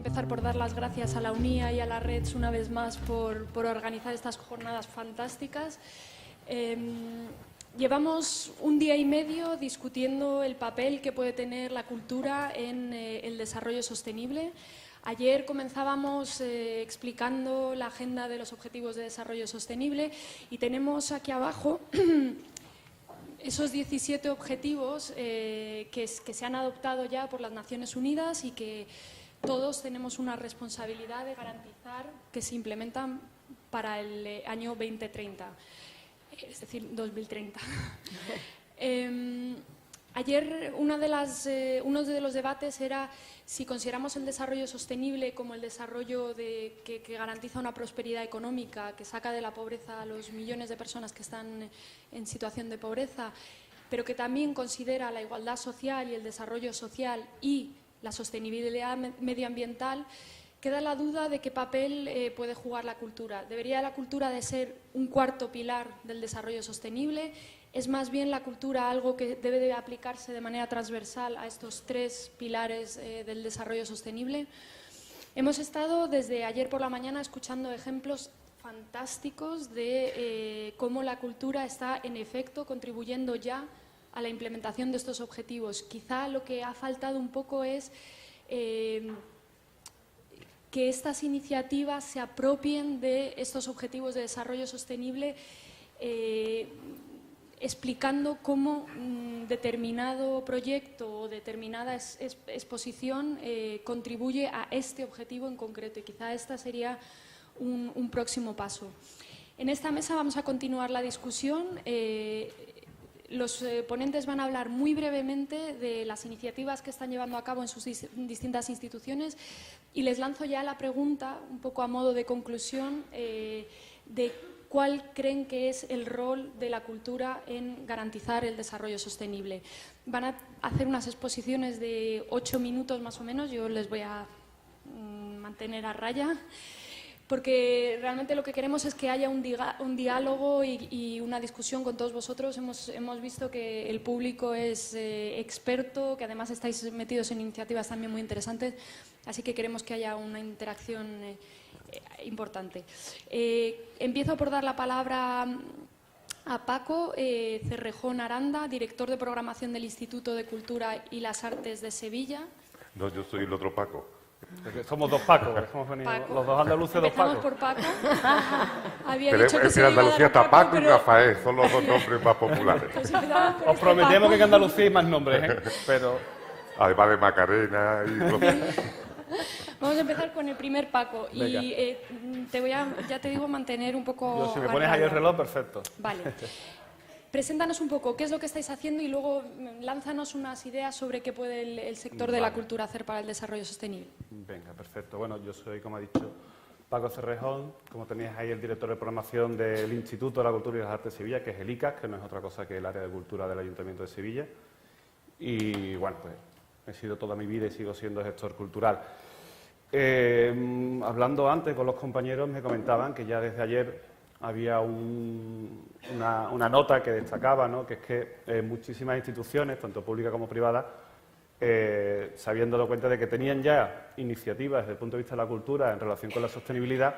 empezar por dar las gracias a la UNIA y a la Red una vez más por organizar estas jornadas fantásticas. Llevamos un día y medio discutiendo el papel que puede tener la cultura en el desarrollo sostenible. Ayer comenzábamos explicando la agenda de los Objetivos de Desarrollo Sostenible y tenemos aquí abajo esos 17 objetivos que se han adoptado ya por las Naciones Unidas y que todos tenemos una responsabilidad de garantizar que se implementan para el año 2030, es decir, 2030. Ayer uno de los debates era si consideramos el desarrollo sostenible como el desarrollo que garantiza una prosperidad económica, que saca de la pobreza a los millones de personas que están en situación de pobreza, pero que también considera la igualdad social y el desarrollo social y la sostenibilidad medioambiental. Queda la duda de qué papel puede jugar la cultura. ¿Debería la cultura de ser un cuarto pilar del desarrollo sostenible? ¿Es más bien la cultura algo que debe de aplicarse de manera transversal a estos tres pilares del desarrollo sostenible? Hemos estado desde ayer por la mañana escuchando ejemplos fantásticos de cómo la cultura está, en efecto, contribuyendo ya a la implementación de estos objetivos. Quizá lo que ha faltado un poco es que estas iniciativas se apropien de estos objetivos de desarrollo sostenible, explicando cómo determinado proyecto o determinada exposición contribuye a este objetivo en concreto, y quizá esta sería un próximo paso. En esta mesa vamos a continuar la discusión. Los ponentes van a hablar muy brevemente de las iniciativas que están llevando a cabo en sus distintas instituciones y les lanzo ya la pregunta, un poco a modo de conclusión, de cuál creen que es el rol de la cultura en garantizar el desarrollo sostenible. Van a hacer unas exposiciones de 8 minutos más o menos, yo les voy a mantener a raya, porque realmente lo que queremos es que haya un diálogo y una discusión con todos vosotros. Hemos visto que el público es experto, que además estáis metidos en iniciativas también muy interesantes, así que queremos que haya una interacción importante. Empiezo por dar la palabra a Paco Cerrejón Aranda, director de programación del Instituto de Cultura y las Artes de Sevilla. No, yo soy el otro Paco. Somos dos Pacos, hemos venido Paco. los dos andaluces, dos Pacos. Empezamos por Paco. Había Pero dicho que se en iba a dar Andalucía a está Paco y pero- Rafael, son los dos nombres más populares. pues empezamos por Os este prometemos Paco. que en Andalucía hay más nombres, ¿eh? Pero Además de Macarena y... Vamos a empezar con el primer Paco. Venga. Y ya te digo, mantener un poco... si me a pones ahí raya. el reloj, perfecto. Vale. Preséntanos un poco qué es lo que estáis haciendo y luego lánzanos unas ideas sobre qué puede el sector de la cultura hacer para el desarrollo sostenible. Venga, perfecto. Bueno, yo soy, como ha dicho, Paco Cerrejón. Como tenéis ahí, el director de programación del Instituto de la Cultura y las Artes de Sevilla, que es el ICAS, que no es otra cosa que el área de cultura del Ayuntamiento de Sevilla. Y bueno, pues he sido toda mi vida y sigo siendo gestor cultural. Hablando antes con los compañeros, me comentaban que ya desde ayer había una nota que destacaba, ¿no?, que es que muchísimas instituciones, tanto públicas como privadas, se habían dado cuenta de que tenían ya iniciativas desde el punto de vista de la cultura en relación con la sostenibilidad,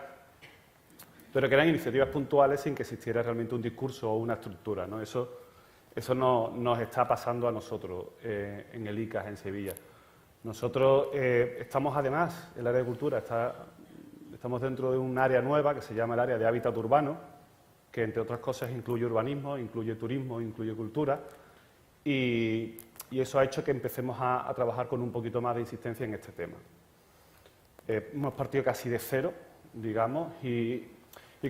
pero que eran iniciativas puntuales sin que existiera realmente un discurso o una estructura, ¿no? Eso no nos está pasando a nosotros en el ICAS en Sevilla. Nosotros estamos, además, el área de cultura estamos dentro de un área nueva que se llama el área de hábitat urbano, que entre otras cosas incluye urbanismo, incluye turismo, incluye cultura, y eso ha hecho que empecemos a trabajar con un poquito más de insistencia en este tema. Hemos partido casi de cero, digamos, y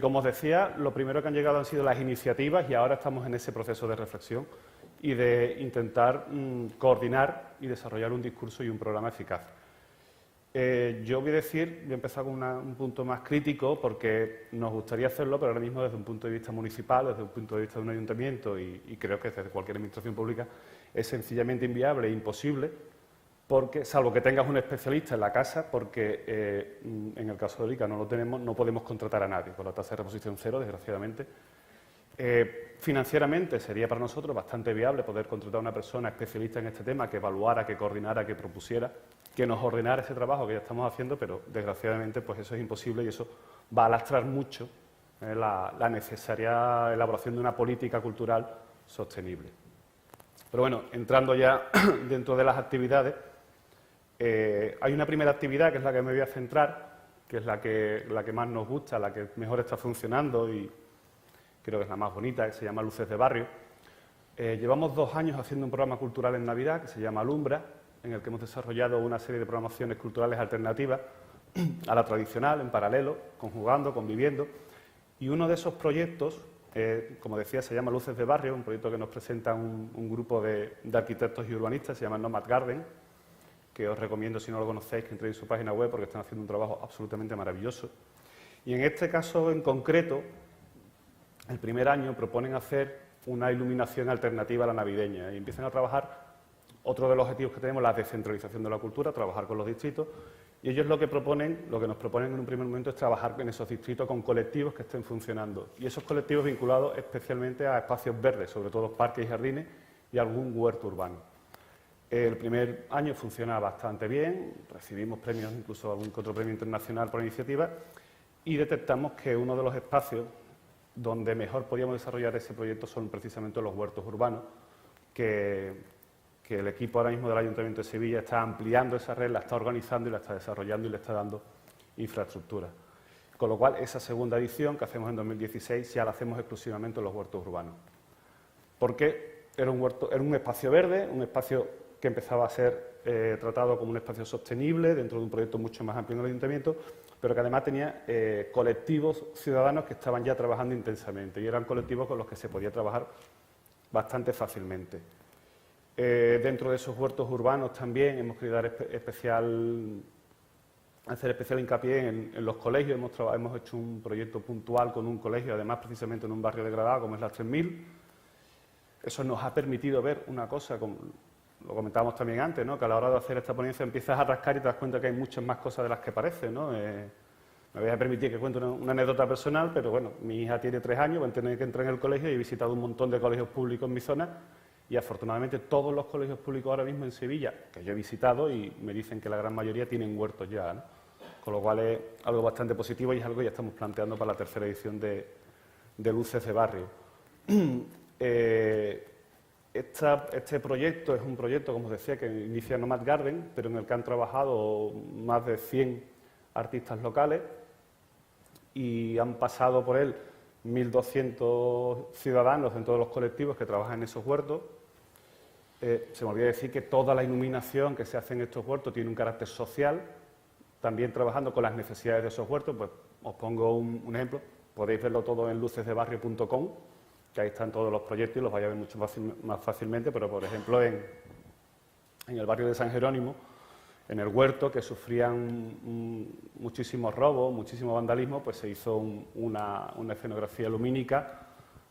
como os decía, lo primero que han llegado han sido las iniciativas y ahora estamos en ese proceso de reflexión y de intentar coordinar y desarrollar un discurso y un programa eficaz. Yo voy a empezar con un punto más crítico porque nos gustaría hacerlo, pero ahora mismo desde un punto de vista municipal, desde un punto de vista de un ayuntamiento y creo que desde cualquier administración pública es sencillamente inviable e imposible, porque, salvo que tengas un especialista en la casa, porque en el caso de ICA no lo tenemos, no podemos contratar a nadie, con la tasa de reposición cero, desgraciadamente. Financieramente sería para nosotros bastante viable poder contratar a una persona especialista en este tema que evaluara, que coordinara, que propusiera, que nos ordenara ese trabajo que ya estamos haciendo, pero desgraciadamente pues eso es imposible y eso va a lastrar mucho la necesaria elaboración de una política cultural sostenible. Pero bueno, entrando ya dentro de las actividades, hay una primera actividad que es la que me voy a centrar, que es la que más nos gusta, la que mejor está funcionando y creo que es la más bonita, que se llama Luces de Barrio. Llevamos 2 años haciendo un programa cultural en Navidad que se llama Alumbra, en el que hemos desarrollado una serie de programaciones culturales alternativas a la tradicional, en paralelo, conjugando, conviviendo. Y uno de esos proyectos, como decía, se llama Luces de Barrio, un proyecto que nos presenta un grupo de arquitectos y urbanistas, se llama Nomad Garden, que os recomiendo, si no lo conocéis, que entréis en su página web porque están haciendo un trabajo absolutamente maravilloso. Y en este caso en concreto, el primer año proponen hacer una iluminación alternativa a la navideña y empiezan a trabajar. Otro de los objetivos que tenemos, la descentralización de la cultura, trabajar con los distritos, y ellos lo que nos proponen en un primer momento es trabajar en esos distritos con colectivos que estén funcionando, y esos colectivos vinculados especialmente a espacios verdes, sobre todo parques y jardines y algún huerto urbano. El primer año funciona bastante bien, recibimos premios, incluso algún que otro premio internacional por iniciativa, y detectamos que uno de los espacios donde mejor podíamos desarrollar ese proyecto son precisamente los huertos urbanos, que el equipo ahora mismo del Ayuntamiento de Sevilla está ampliando esa red, la está organizando y la está desarrollando y le está dando infraestructura. Con lo cual, esa segunda edición que hacemos en 2016 ya la hacemos exclusivamente en los huertos urbanos. Porque era un espacio verde, un espacio que empezaba a ser tratado como un espacio sostenible dentro de un proyecto mucho más amplio en el Ayuntamiento, pero que además tenía colectivos ciudadanos que estaban ya trabajando intensamente y eran colectivos con los que se podía trabajar bastante fácilmente. Dentro de esos huertos urbanos también hemos querido hacer especial hincapié en los colegios. Hemos hecho un proyecto puntual con un colegio, además precisamente en un barrio degradado como es la 3000. Eso nos ha permitido ver una cosa, como lo comentábamos también antes, ¿no? Que a la hora de hacer esta ponencia empiezas a rascar y te das cuenta que hay muchas más cosas de las que parece, ¿no? Me voy a permitir que cuente una anécdota personal, pero bueno, mi hija tiene 3 años, va a tener que entrar en el colegio y he visitado un montón de colegios públicos en mi zona. Y afortunadamente todos los colegios públicos ahora mismo en Sevilla, que yo he visitado y me dicen que la gran mayoría tienen huertos ya, ¿no? Con lo cual es algo bastante positivo y es algo que ya estamos planteando para la tercera edición de Luces de Barrio. Este proyecto es un proyecto, como os decía, que inicia Nomad Garden, pero en el que han trabajado más de 100 artistas locales y han pasado por él 1.200 ciudadanos en todos los colectivos que trabajan en esos huertos. Se me olvidó decir que toda la iluminación que se hace en estos huertos tiene un carácter social, también trabajando con las necesidades de esos huertos. Pues os pongo un ejemplo, podéis verlo todo en lucesdebarrio.com, que ahí están todos los proyectos y los vais a ver mucho más fácilmente, pero por ejemplo en el barrio de San Jerónimo, en el huerto, que sufrían muchísimos robos, muchísimo vandalismo, pues se hizo una escenografía lumínica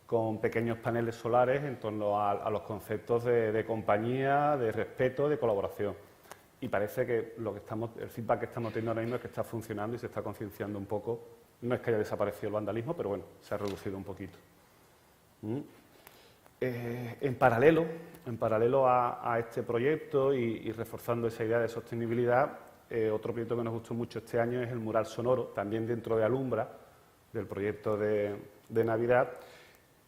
con pequeños paneles solares en torno a los conceptos de compañía, de respeto, de colaboración. Y parece que el feedback que estamos teniendo ahora mismo es que está funcionando y se está concienciando un poco. No es que haya desaparecido el vandalismo, pero bueno, se ha reducido un poquito. En paralelo a este proyecto y reforzando esa idea de sostenibilidad, otro proyecto que nos gustó mucho este año es el mural sonoro, también dentro de Alumbra, del proyecto de Navidad,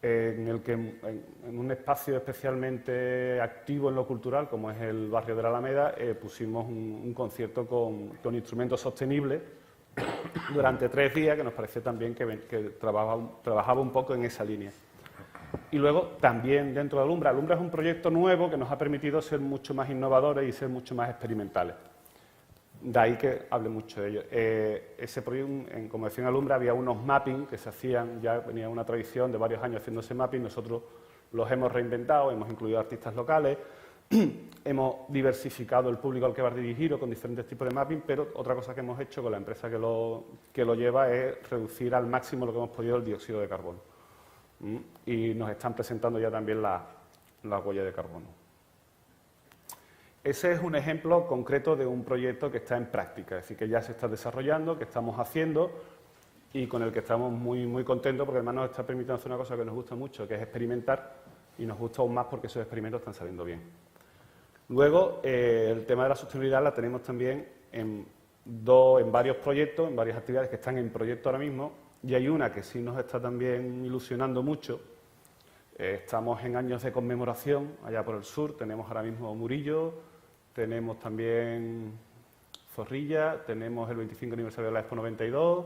en el que en un espacio especialmente activo en lo cultural, como es el barrio de la Alameda, pusimos un concierto con instrumentos sostenibles durante 3 días, que nos pareció también que trabajaba un poco en esa línea. Y luego, también dentro de Alumbra es un proyecto nuevo que nos ha permitido ser mucho más innovadores y ser mucho más experimentales. De ahí que hable mucho de ello. Ese proyecto, como decía en Alumbra, había unos mapping que se hacían, ya venía una tradición de varios años haciendo ese mapping, nosotros los hemos reinventado, hemos incluido artistas locales, hemos diversificado el público al que va dirigido con diferentes tipos de mapping, pero otra cosa que hemos hecho con la empresa que lo lleva es reducir al máximo lo que hemos podido el dióxido de carbono. Y nos están presentando ya también la huella de carbono. Ese es un ejemplo concreto de un proyecto que está en práctica, es decir, que ya se está desarrollando, que estamos haciendo y con el que estamos muy, muy contentos porque además nos está permitiendo hacer una cosa que nos gusta mucho, que es experimentar, y nos gusta aún más porque esos experimentos están saliendo bien. Luego, el tema de la sostenibilidad la tenemos también en varios proyectos, en varias actividades que están en proyecto ahora mismo, y hay una que sí nos está también ilusionando mucho. Estamos en años de conmemoración allá por el sur, tenemos ahora mismo Murillo, tenemos también Zorrilla, tenemos el 25 aniversario de la Expo 92,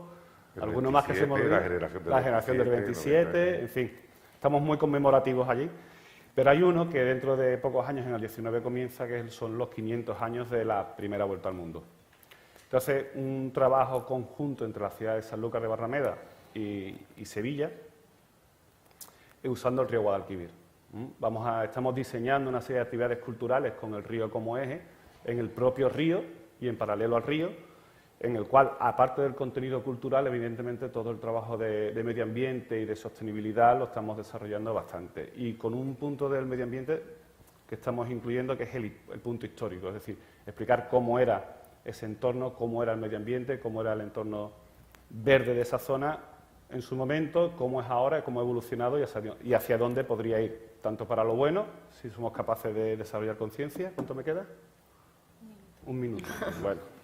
algunos más que se me olvidan, la generación del 27, en fin, estamos muy conmemorativos allí. Pero hay uno que dentro de pocos años, en el 19, comienza, que son los 500 años de la primera vuelta al mundo. Entonces, un trabajo conjunto entre la ciudad de Sanlúcar de Barrameda y Sevilla, usando el río Guadalquivir. Estamos diseñando una serie de actividades culturales con el río como eje, en el propio río y en paralelo al río, en el cual, aparte del contenido cultural, evidentemente todo el trabajo de medio ambiente y de sostenibilidad lo estamos desarrollando bastante. Y con un punto del medio ambiente que estamos incluyendo, que es el punto histórico, es decir, explicar cómo era ese entorno, cómo era el medio ambiente, cómo era el entorno verde de esa zona en su momento, cómo es ahora, cómo ha evolucionado y hacia dónde podría ir, tanto para lo bueno, si somos capaces de desarrollar conciencia. ¿Cuánto me queda? Un minuto. Bueno.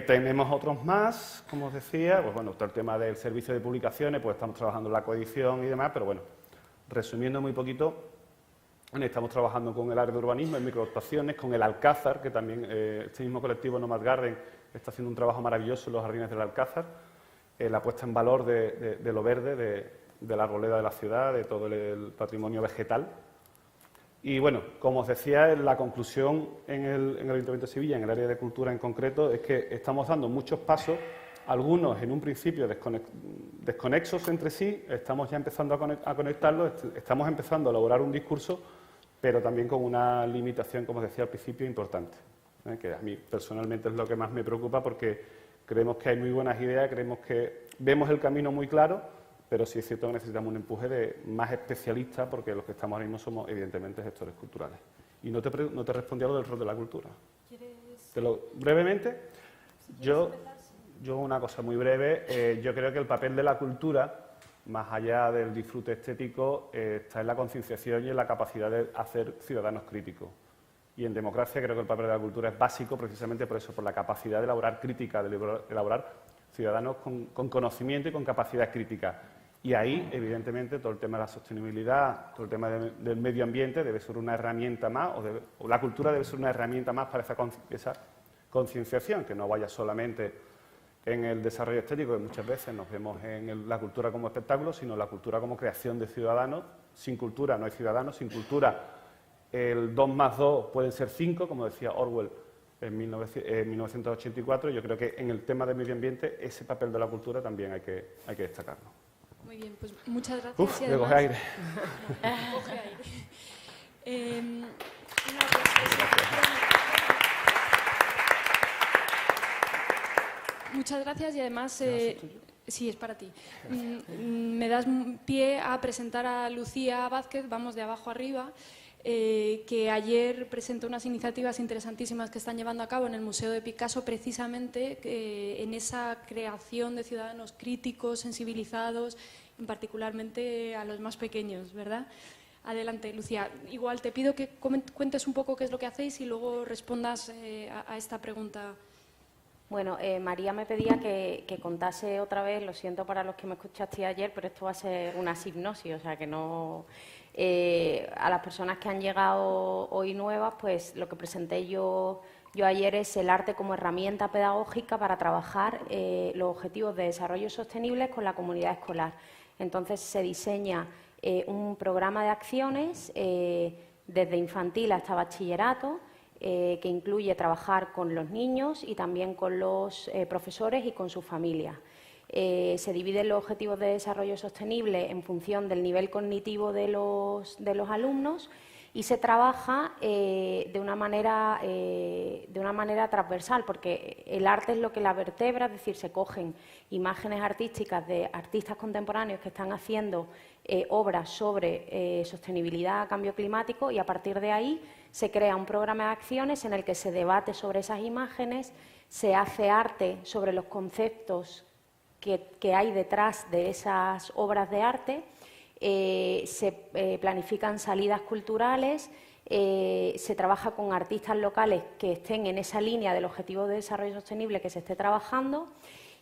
Tenemos otros más, como os decía, pues bueno, todo el tema del servicio de publicaciones, pues estamos trabajando en la coedición y demás, pero bueno, resumiendo muy poquito, estamos trabajando con el área de urbanismo, en microadaptaciones, con el Alcázar, que también este mismo colectivo Nomad Garden está haciendo un trabajo maravilloso en los jardines del Alcázar, la puesta en valor de lo verde, de la arboleda de la ciudad, de todo el patrimonio vegetal. Y bueno, como os decía, la conclusión en el Ayuntamiento de Sevilla, en el área de cultura en concreto, es que estamos dando muchos pasos, algunos en un principio desconexos entre sí, estamos ya empezando a conectarlos, estamos empezando a elaborar un discurso, pero también con una limitación, como os decía al principio, importante, que a mí personalmente es lo que más me preocupa, porque creemos que hay muy buenas ideas, vemos el camino muy claro, pero sí es cierto que necesitamos un empuje de más especialistas, porque los que estamos ahora mismo somos, evidentemente, gestores culturales. Y no te respondí a lo del rol de la cultura. Brevemente, yo una cosa muy breve, yo creo que el papel de la cultura, más allá del disfrute estético, está en la concienciación y en la capacidad de hacer ciudadanos críticos. Y en democracia creo que el papel de la cultura es básico, precisamente por eso, por la capacidad de elaborar crítica, de elaborar ciudadanos con conocimiento y con capacidad crítica. Y ahí, evidentemente, todo el tema de la sostenibilidad, todo el tema del medio ambiente debe ser una herramienta más, o la cultura debe ser una herramienta más para esa concienciación, que no vaya solamente en el desarrollo estético, que muchas veces nos vemos en la cultura como espectáculo, sino la cultura como creación de ciudadanos. Sin cultura no hay ciudadanos, sin cultura el 2 más 2 pueden ser 5, como decía Orwell en 1984. Yo creo que en el tema del medio ambiente ese papel de la cultura también hay que destacarlo. Muy bien, pues muchas gracias. Uf, me coge aire. Coge aire. Muchas gracias y además... sí, es para ti. Me das pie a presentar a Lucía Vázquez, vamos de abajo arriba, que ayer presentó unas iniciativas interesantísimas que están llevando a cabo en el Museo de Picasso, precisamente en esa creación de ciudadanos críticos, sensibilizados, particularmente a los más pequeños, ¿verdad? Adelante, Lucía. Igual te pido que cuentes un poco qué es lo que hacéis y luego respondas a esta pregunta. Bueno, María me pedía que contase otra vez, lo siento para los que me escuchaste ayer, pero esto va a ser una hipnosis, o sea que no... a las personas que han llegado hoy nuevas, pues lo que presenté yo ayer es el arte como herramienta pedagógica para trabajar los objetivos de desarrollo sostenible con la comunidad escolar. Entonces se diseña un programa de acciones desde infantil hasta bachillerato, que incluye trabajar con los niños y también con los profesores y con sus familias. Se dividen los objetivos de desarrollo sostenible en función del nivel cognitivo de los alumnos y se trabaja de una manera transversal, porque el arte es lo que la vertebra, es decir, se cogen imágenes artísticas de artistas contemporáneos que están haciendo obras sobre sostenibilidad, cambio climático, y a partir de ahí se crea un programa de acciones en el que se debate sobre esas imágenes, se hace arte sobre los conceptos que hay detrás de esas obras de arte, se planifican salidas culturales, se trabaja con artistas locales que estén en esa línea del Objetivo de Desarrollo Sostenible que se esté trabajando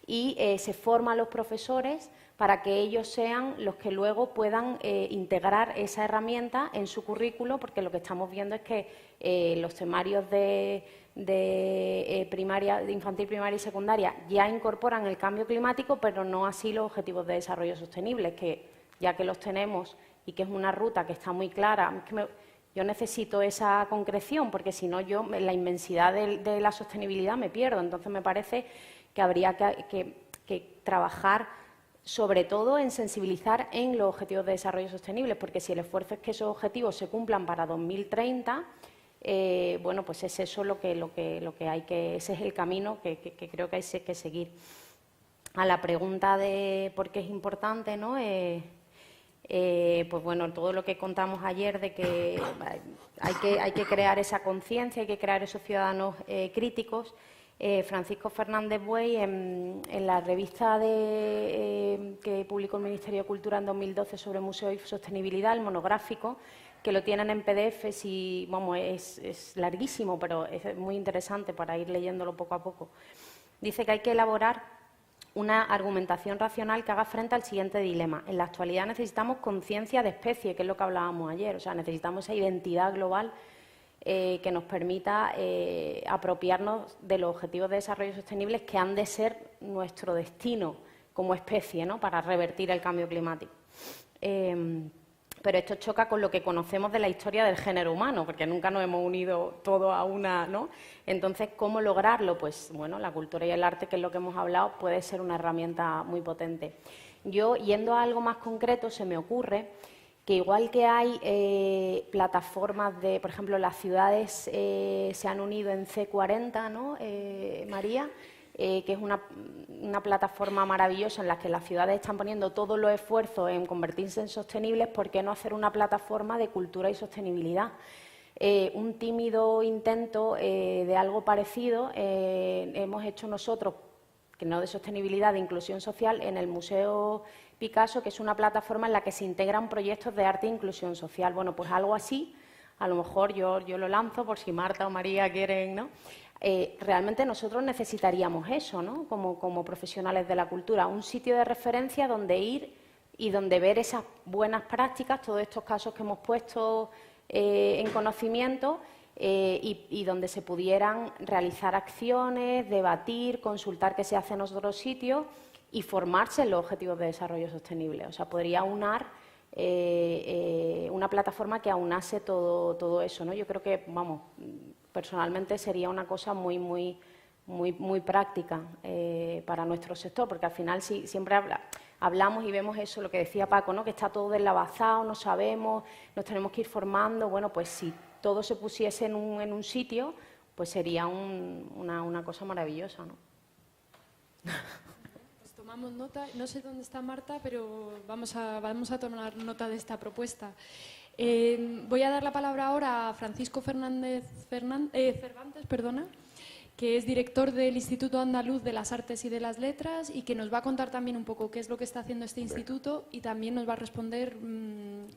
y se forman los profesores para que ellos sean los que luego puedan integrar esa herramienta en su currículo, porque lo que estamos viendo es que los temarios de infantil, primaria y secundaria ya incorporan el cambio climático, pero no así los Objetivos de Desarrollo Sostenible, que ya que los tenemos y que es una ruta que está muy clara, yo necesito esa concreción, porque si no yo en la inmensidad de la sostenibilidad me pierdo. Entonces me parece que habría que trabajar sobre todo en sensibilizar en los Objetivos de Desarrollo Sostenible, porque si el esfuerzo es que esos objetivos se cumplan para 2030, bueno, pues es eso lo que hay que, ese es el camino que creo que hay que seguir. A la pregunta de por qué es importante, ¿no? Pues bueno, todo lo que contamos ayer de que hay que crear esa conciencia, hay que crear esos ciudadanos críticos. Francisco Fernández Buey, en la revista que publicó el Ministerio de Cultura en 2012 sobre museo y sostenibilidad, el monográfico, que lo tienen en PDF, y vamos, es larguísimo, pero es muy interesante para ir leyéndolo poco a poco. Dice que hay que elaborar una argumentación racional que haga frente al siguiente dilema. En la actualidad necesitamos conciencia de especie, que es lo que hablábamos ayer, o sea, necesitamos esa identidad global que nos permita apropiarnos de los Objetivos de Desarrollo Sostenible que han de ser nuestro destino como especie, ¿no?, para revertir el cambio climático. Pero esto choca con lo que conocemos de la historia del género humano, porque nunca nos hemos unido todos a una, ¿no? Entonces, ¿cómo lograrlo? Pues, bueno, la cultura y el arte, que es lo que hemos hablado, puede ser una herramienta muy potente. Yo, yendo a algo más concreto, se me ocurre que igual que hay plataformas de, por ejemplo, las ciudades se han unido en C40, ¿no, María? Que es una plataforma maravillosa en la que las ciudades están poniendo todos los esfuerzos en convertirse en sostenibles. ¿Por qué no hacer una plataforma de cultura y sostenibilidad? Un tímido intento de algo parecido hemos hecho nosotros, que no de sostenibilidad, de inclusión social, en el Museo Picasso, que es una plataforma en la que se integran proyectos de arte e inclusión social. Bueno, pues algo así, a lo mejor yo lo lanzo por si Marta o María quieren, ¿no? Realmente nosotros necesitaríamos eso, ¿no?, como profesionales de la cultura, un sitio de referencia donde ir y donde ver esas buenas prácticas, todos estos casos que hemos puesto en conocimiento, y donde se pudieran realizar acciones, debatir, consultar qué se hace en otros sitios y formarse en los Objetivos de Desarrollo Sostenible. O sea, podría aunar una plataforma que aunase todo eso, ¿no? Yo creo que, vamos, personalmente sería una cosa muy práctica para nuestro sector, porque al final siempre hablamos y vemos eso, lo que decía Paco, ¿no?, que está todo deslavazado, no sabemos, nos tenemos que ir formando. Bueno, pues si todo se pusiese en un sitio, pues sería una cosa maravillosa, ¿no? Pues tomamos nota. No sé dónde está Marta, pero vamos a tomar nota de esta propuesta. Voy a dar la palabra ahora a Francisco Cervantes, que es director del Instituto Andaluz de las Artes y de las Letras y que nos va a contar también un poco qué es lo que está haciendo este instituto y también nos va a responder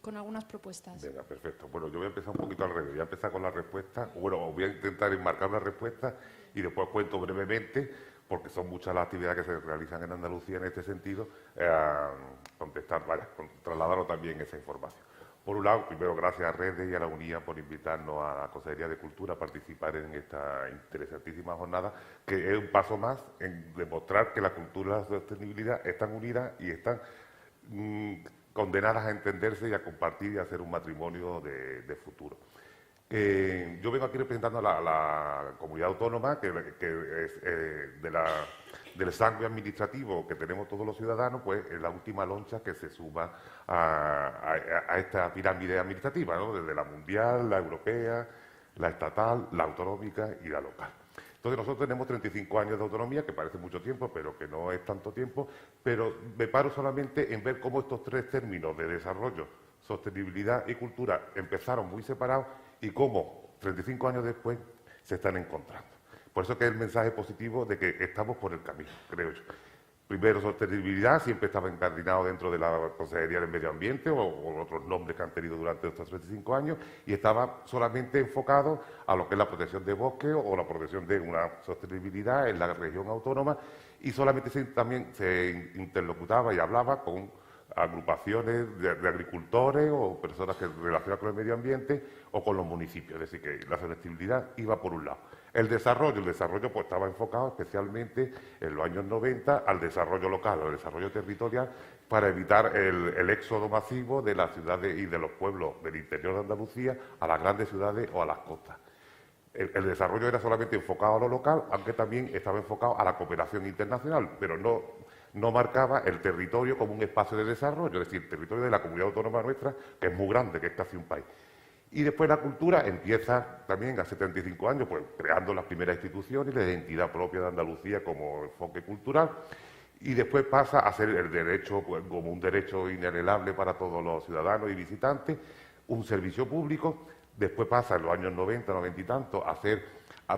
con algunas propuestas. Venga, perfecto. Bueno, yo voy a empezar un poquito al revés. Voy a empezar con la respuesta. Bueno, voy a intentar enmarcar la respuesta y después cuento brevemente, porque son muchas las actividades que se realizan en Andalucía en este sentido, trasladarlo también esa información. Por un lado, primero, gracias a Redes y a la UNIA por invitarnos a la Consejería de Cultura a participar en esta interesantísima jornada, que es un paso más en demostrar que la cultura y la sostenibilidad están unidas y están condenadas a entenderse y a compartir y a hacer un matrimonio de futuro. Yo vengo aquí representando a la comunidad autónoma, que es del sangue administrativo que tenemos todos los ciudadanos, pues es la última loncha que se suma a esta pirámide administrativa, ¿no?, desde la mundial, la europea, la estatal, la autonómica y la local. Entonces nosotros tenemos 35 años de autonomía, que parece mucho tiempo, pero que no es tanto tiempo, pero me paro solamente en ver cómo estos tres términos de desarrollo, sostenibilidad y cultura empezaron muy separados y cómo 35 años después se están encontrando. Por eso que es el mensaje positivo de que estamos por el camino, creo yo. Primero, sostenibilidad, siempre estaba encardinado dentro de la Consejería del Medio Ambiente o otros nombres que han tenido durante estos 35 años, y estaba solamente enfocado a lo que es la protección de bosques o la protección de una sostenibilidad en la región autónoma, y solamente también se interlocutaba y hablaba con agrupaciones de agricultores o personas que relacionadas con el medio ambiente o con los municipios. Es decir, que la sostenibilidad iba por un lado. El desarrollo pues estaba enfocado especialmente en los años 90 al desarrollo local, al desarrollo territorial, para evitar el éxodo masivo de las ciudades y de los pueblos del interior de Andalucía a las grandes ciudades o a las costas. El desarrollo era solamente enfocado a lo local, aunque también estaba enfocado a la cooperación internacional, pero no marcaba el territorio como un espacio de desarrollo, es decir, el territorio de la comunidad autónoma nuestra, que es muy grande, que es casi un país. Y después la cultura empieza también hace 35 años, pues creando las primeras instituciones, la identidad propia de Andalucía como enfoque cultural, y después pasa a ser el derecho, pues, como un derecho inalienable para todos los ciudadanos y visitantes, un servicio público. Después pasa en los años 90, 90 y tanto, a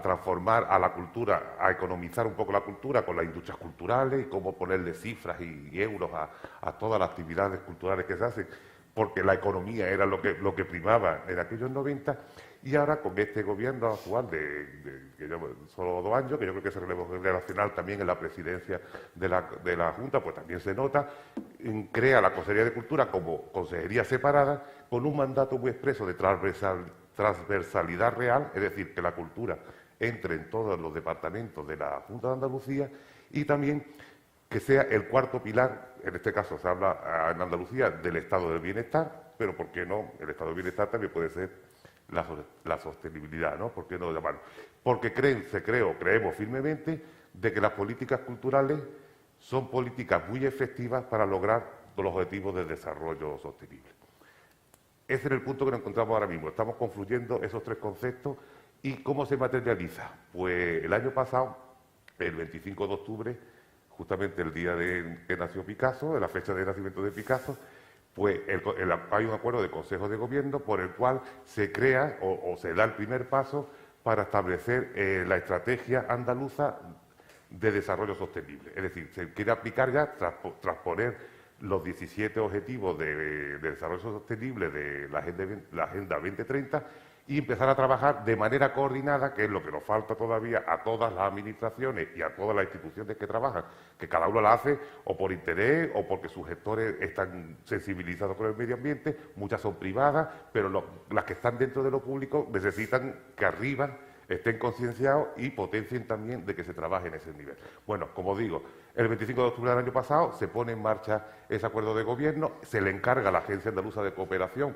transformar a la cultura, a economizar un poco la cultura con las industrias culturales y cómo ponerle cifras y euros a todas las actividades culturales que se hacen, porque la economía era lo que primaba en aquellos 90, y ahora con este gobierno actual que solo 2 años, que yo creo que ese relevo generacional también en la presidencia de la Junta, pues también se nota, crea la Consejería de Cultura como consejería separada, con un mandato muy expreso de transversalidad real, es decir, que la cultura entre en todos los departamentos de la Junta de Andalucía, y también que sea el cuarto pilar. En este caso se habla en Andalucía del estado del bienestar, pero ¿por qué no? El estado del bienestar también puede ser la sostenibilidad, ¿no? ¿Por qué no llamarlo? Porque creemos firmemente de que las políticas culturales son políticas muy efectivas para lograr los objetivos de desarrollo sostenible. Ese es el punto que nos encontramos ahora mismo. Estamos confluyendo esos 3 conceptos. ¿Y cómo se materializa? Pues el año pasado, el 25 de octubre, justamente el día que nació Picasso, de la fecha de nacimiento de Picasso, pues hay un acuerdo de Consejo de Gobierno por el cual se crea o se da el primer paso para establecer la estrategia andaluza de desarrollo sostenible. Es decir, se quiere aplicar ya, transponer los 17 objetivos de desarrollo sostenible de la Agenda 2030 y empezar a trabajar de manera coordinada, que es lo que nos falta todavía a todas las administraciones y a todas las instituciones que trabajan, que cada uno la hace o por interés o porque sus gestores están sensibilizados con el medio ambiente, muchas son privadas, pero las que están dentro de lo público necesitan que arriba estén concienciados y potencien también de que se trabaje en ese nivel. Bueno, como digo, el 25 de octubre del año pasado se pone en marcha ese acuerdo de gobierno, se le encarga a la Agencia Andaluza de Cooperación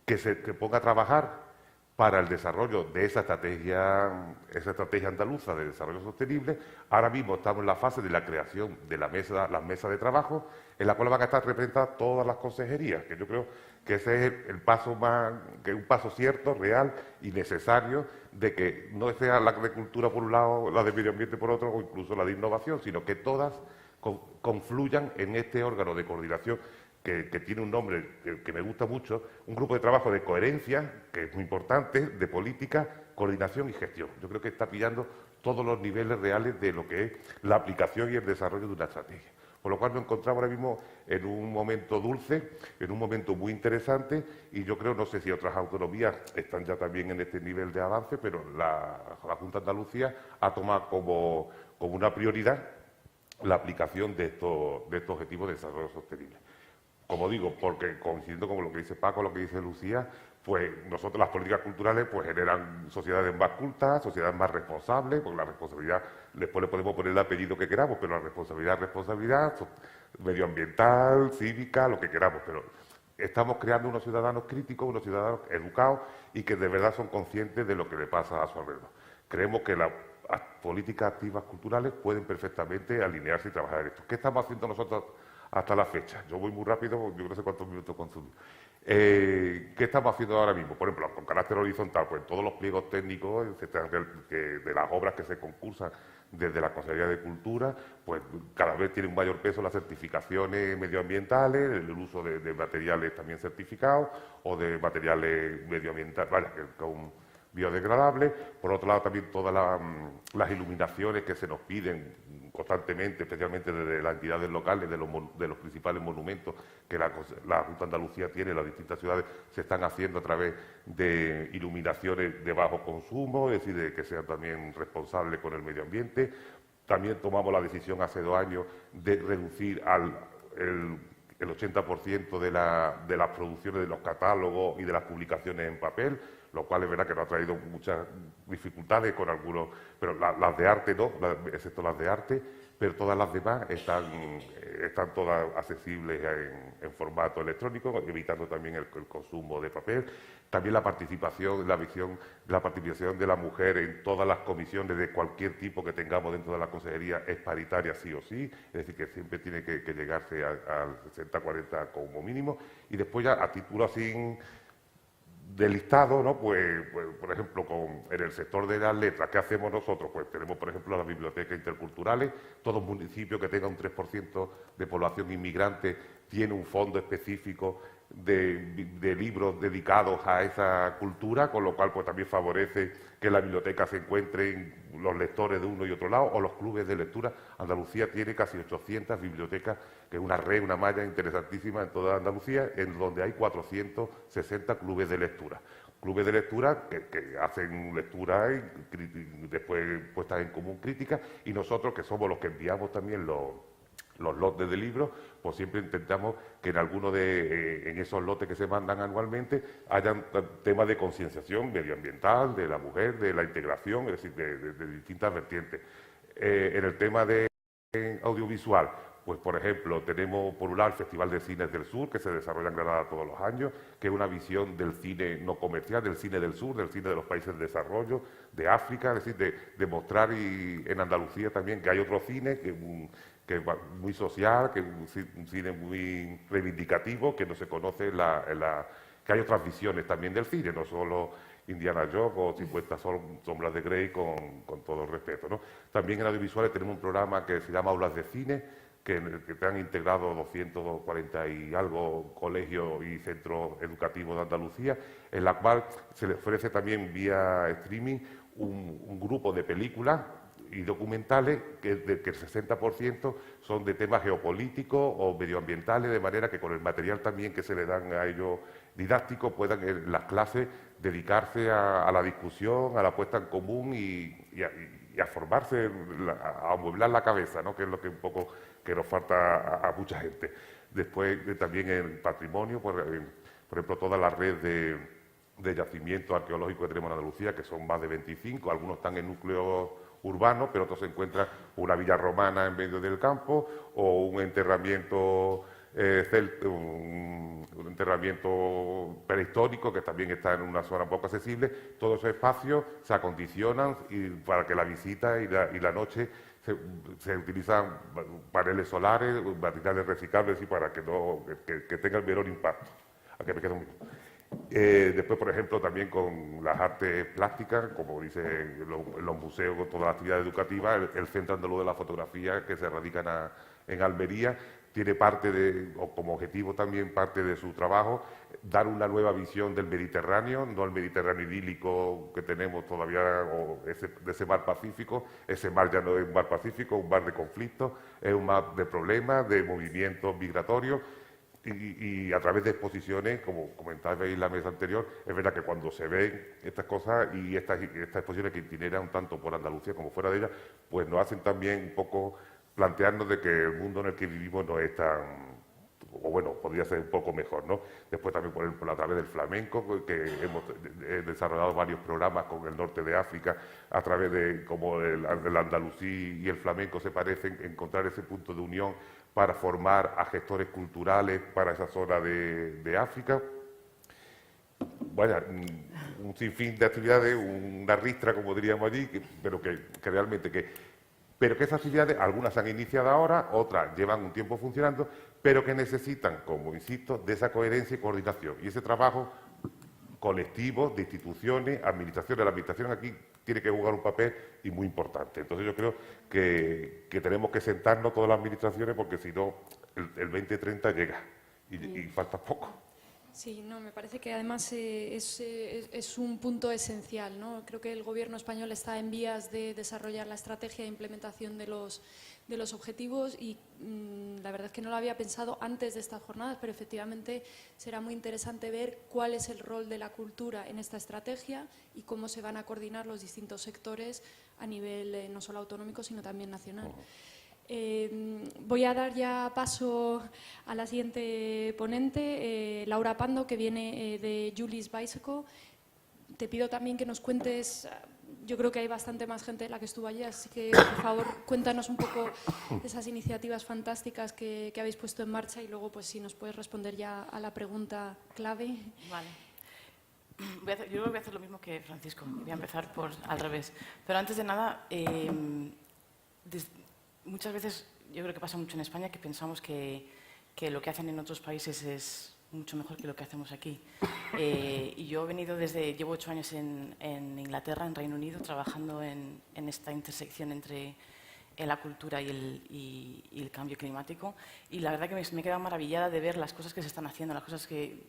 que ponga a trabajar para el desarrollo de esa estrategia andaluza de desarrollo sostenible. Ahora mismo estamos en la fase de la creación de las mesas de trabajo, en la cual van a estar representadas todas las consejerías, que yo creo que ese es un paso cierto, real y necesario, de que no sea la de cultura por un lado, la de medio ambiente por otro, o incluso la de innovación, sino que todas confluyan en este órgano de coordinación que tiene un nombre que me gusta mucho, un grupo de trabajo de coherencia, que es muy importante, de política, coordinación y gestión. Yo creo que está pillando todos los niveles reales de lo que es la aplicación y el desarrollo de una estrategia. Por lo cual nos encontramos ahora mismo en un momento dulce, en un momento muy interesante, y yo creo, no sé si otras autonomías están ya también en este nivel de avance, pero la Junta de Andalucía ha tomado como una prioridad la aplicación de estos objetivos de desarrollo sostenible. Como digo, porque coincidiendo con lo que dice Paco, lo que dice Lucía, pues nosotros las políticas culturales pues generan sociedades más cultas, sociedades más responsables, porque la responsabilidad, después le podemos poner el apellido que queramos, pero la responsabilidad, medioambiental, cívica, lo que queramos, pero estamos creando unos ciudadanos críticos, unos ciudadanos educados y que de verdad son conscientes de lo que le pasa a su alrededor. Creemos que las políticas activas culturales pueden perfectamente alinearse y trabajar en esto. ¿Qué estamos haciendo nosotros hasta la fecha? Yo voy muy rápido, yo no sé cuántos minutos consumí. ¿Qué estamos haciendo ahora mismo? Por ejemplo, con carácter horizontal, pues todos los pliegos técnicos de las obras que se concursan desde la Consejería de Cultura, pues cada vez tiene un mayor peso las certificaciones medioambientales, el uso de materiales también certificados o de materiales medioambientales, con biodegradables. Por otro lado, también todas las iluminaciones que se nos piden constantemente, especialmente desde las entidades locales, de los principales monumentos que la Junta de Andalucía tiene en las distintas ciudades, se están haciendo a través de iluminaciones de bajo consumo, es decir, de que sean también responsables con el medio ambiente. También tomamos la decisión hace 2 años de reducir el 80% de las producciones de los catálogos y de las publicaciones en papel, lo cual es verdad que nos ha traído muchas dificultades con algunos, pero las de arte no, excepto las de arte, pero todas las demás están todas accesibles en formato electrónico, evitando también el consumo de papel. También la participación de la mujer en todas las comisiones de cualquier tipo que tengamos dentro de la consejería es paritaria sí o sí, es decir, que siempre tiene que llegarse al 60-40 como mínimo. Y después ya a título así de listado, ¿no? Pues, por ejemplo, en el sector de las letras, ¿qué hacemos nosotros? Pues tenemos, por ejemplo, las bibliotecas interculturales. Todo municipio que tenga un 3% de población inmigrante tiene un fondo específico de libros dedicados a esa cultura, con lo cual pues también favorece que en la biblioteca se encuentren los lectores de uno y otro lado, o los clubes de lectura. Andalucía tiene casi 800 bibliotecas, que es una red, una malla interesantísima en toda Andalucía, en donde hay 460 clubes de lectura. Clubes de lectura que hacen lectura y después puestas en común críticas, y nosotros, que somos los que enviamos también los lotes de libros, pues siempre intentamos que en esos lotes que se mandan anualmente hayan temas de concienciación medioambiental, de la mujer, de la integración, es decir, de distintas vertientes. En el tema de audiovisual, pues por ejemplo, tenemos por un lado el Festival de Cines del Sur, que se desarrolla en Granada todos los años, que es una visión del cine no comercial, del cine del sur, del cine de los países en desarrollo, de África, es decir, de mostrar en Andalucía también que hay otro cine, que es muy social, que es un cine muy reivindicativo, que no se conoce, que hay otras visiones también del cine, no solo Indiana Jones o 50 sombras de Grey, con todo el respeto, ¿no? También en audiovisuales tenemos un programa que se llama Aulas de Cine, que han integrado 240 y algo colegios y centros educativos de Andalucía, en la cual se le ofrece también vía streaming un grupo de películas y documentales que el 60% son de temas geopolíticos o medioambientales, de manera que con el material también que se le dan a ellos didáctico puedan en las clases dedicarse a la discusión, a la puesta en común y a formarse, a amueblar la cabeza, ¿no? Que es lo que un poco que nos falta a mucha gente. Después también en patrimonio, por ejemplo, toda la red de yacimientos arqueológicos que tenemos en Andalucía, que son más de 25, algunos están en núcleos urbanos, pero otros se encuentran una villa romana en medio del campo o un enterramiento un enterramiento prehistórico que también está en una zona poco accesible. Todos esos espacios se acondicionan para que la visita y la noche se utilizan paneles solares, materiales reciclables, y para que tenga el menor impacto. Aquí me quedo un minuto. Después, por ejemplo, también con las artes plásticas, como dicen los museos, con todas las actividades educativas, el Centro Andaluz de la Fotografía, que se radica en Almería, tiene o como objetivo también parte de su trabajo, dar una nueva visión del Mediterráneo, no el Mediterráneo idílico que tenemos todavía, o de ese mar Pacífico. Ese mar ya no es un mar Pacífico, es un mar de conflictos, es un mar de problemas, de movimientos migratorios. Y a través de exposiciones, como comentabais en la mesa anterior, es verdad que cuando se ven estas cosas y estas exposiciones que itineran tanto por Andalucía como fuera de ella, pues nos hacen también un poco plantearnos de que el mundo en el que vivimos no es tan, o bueno, podría ser un poco mejor, ¿no? Después también, por ejemplo, a través del flamenco, que hemos desarrollado varios programas con el norte de África, a través de cómo el andalusí y el flamenco se parecen, encontrar ese punto de unión para formar a gestores culturales para esa zona de África. Vaya, un sinfín de actividades, una ristra, como diríamos allí, pero que realmente pero que esas actividades, algunas se han iniciado ahora, otras llevan un tiempo funcionando, pero que necesitan, como insisto, de esa coherencia y coordinación. Y ese trabajo colectivo de instituciones, administraciones. La administración aquí tiene que jugar un papel y muy importante. Entonces yo creo que tenemos que sentarnos todas las administraciones, porque si no, el 2030 llega y falta poco. Sí, no, me parece que además es un punto esencial, ¿no? Creo que el Gobierno español está en vías de desarrollar la estrategia de implementación de los objetivos y la verdad es que no lo había pensado antes de estas jornadas, pero efectivamente será muy interesante ver cuál es el rol de la cultura en esta estrategia y cómo se van a coordinar los distintos sectores a nivel no solo autonómico, sino también nacional. Voy a dar ya paso a la siguiente ponente, Laura Pando, que viene de Julie's Bicycle. Te pido también que nos cuentes, yo creo que hay bastante más gente de la que estuvo allí, así que por favor cuéntanos un poco esas iniciativas fantásticas que habéis puesto en marcha y luego pues si nos puedes responder ya a la pregunta clave. Vale. Yo voy a hacer lo mismo que Francisco, voy a empezar por al revés. Pero antes de nada, muchas veces, yo creo que pasa mucho en España, que pensamos que lo que hacen en otros países es mucho mejor que lo que hacemos aquí. Y yo llevo 8 años en Inglaterra, en Reino Unido, trabajando en esta intersección entre la cultura y el cambio climático. Y la verdad que me he quedado maravillada de ver las cosas que se están haciendo, las cosas que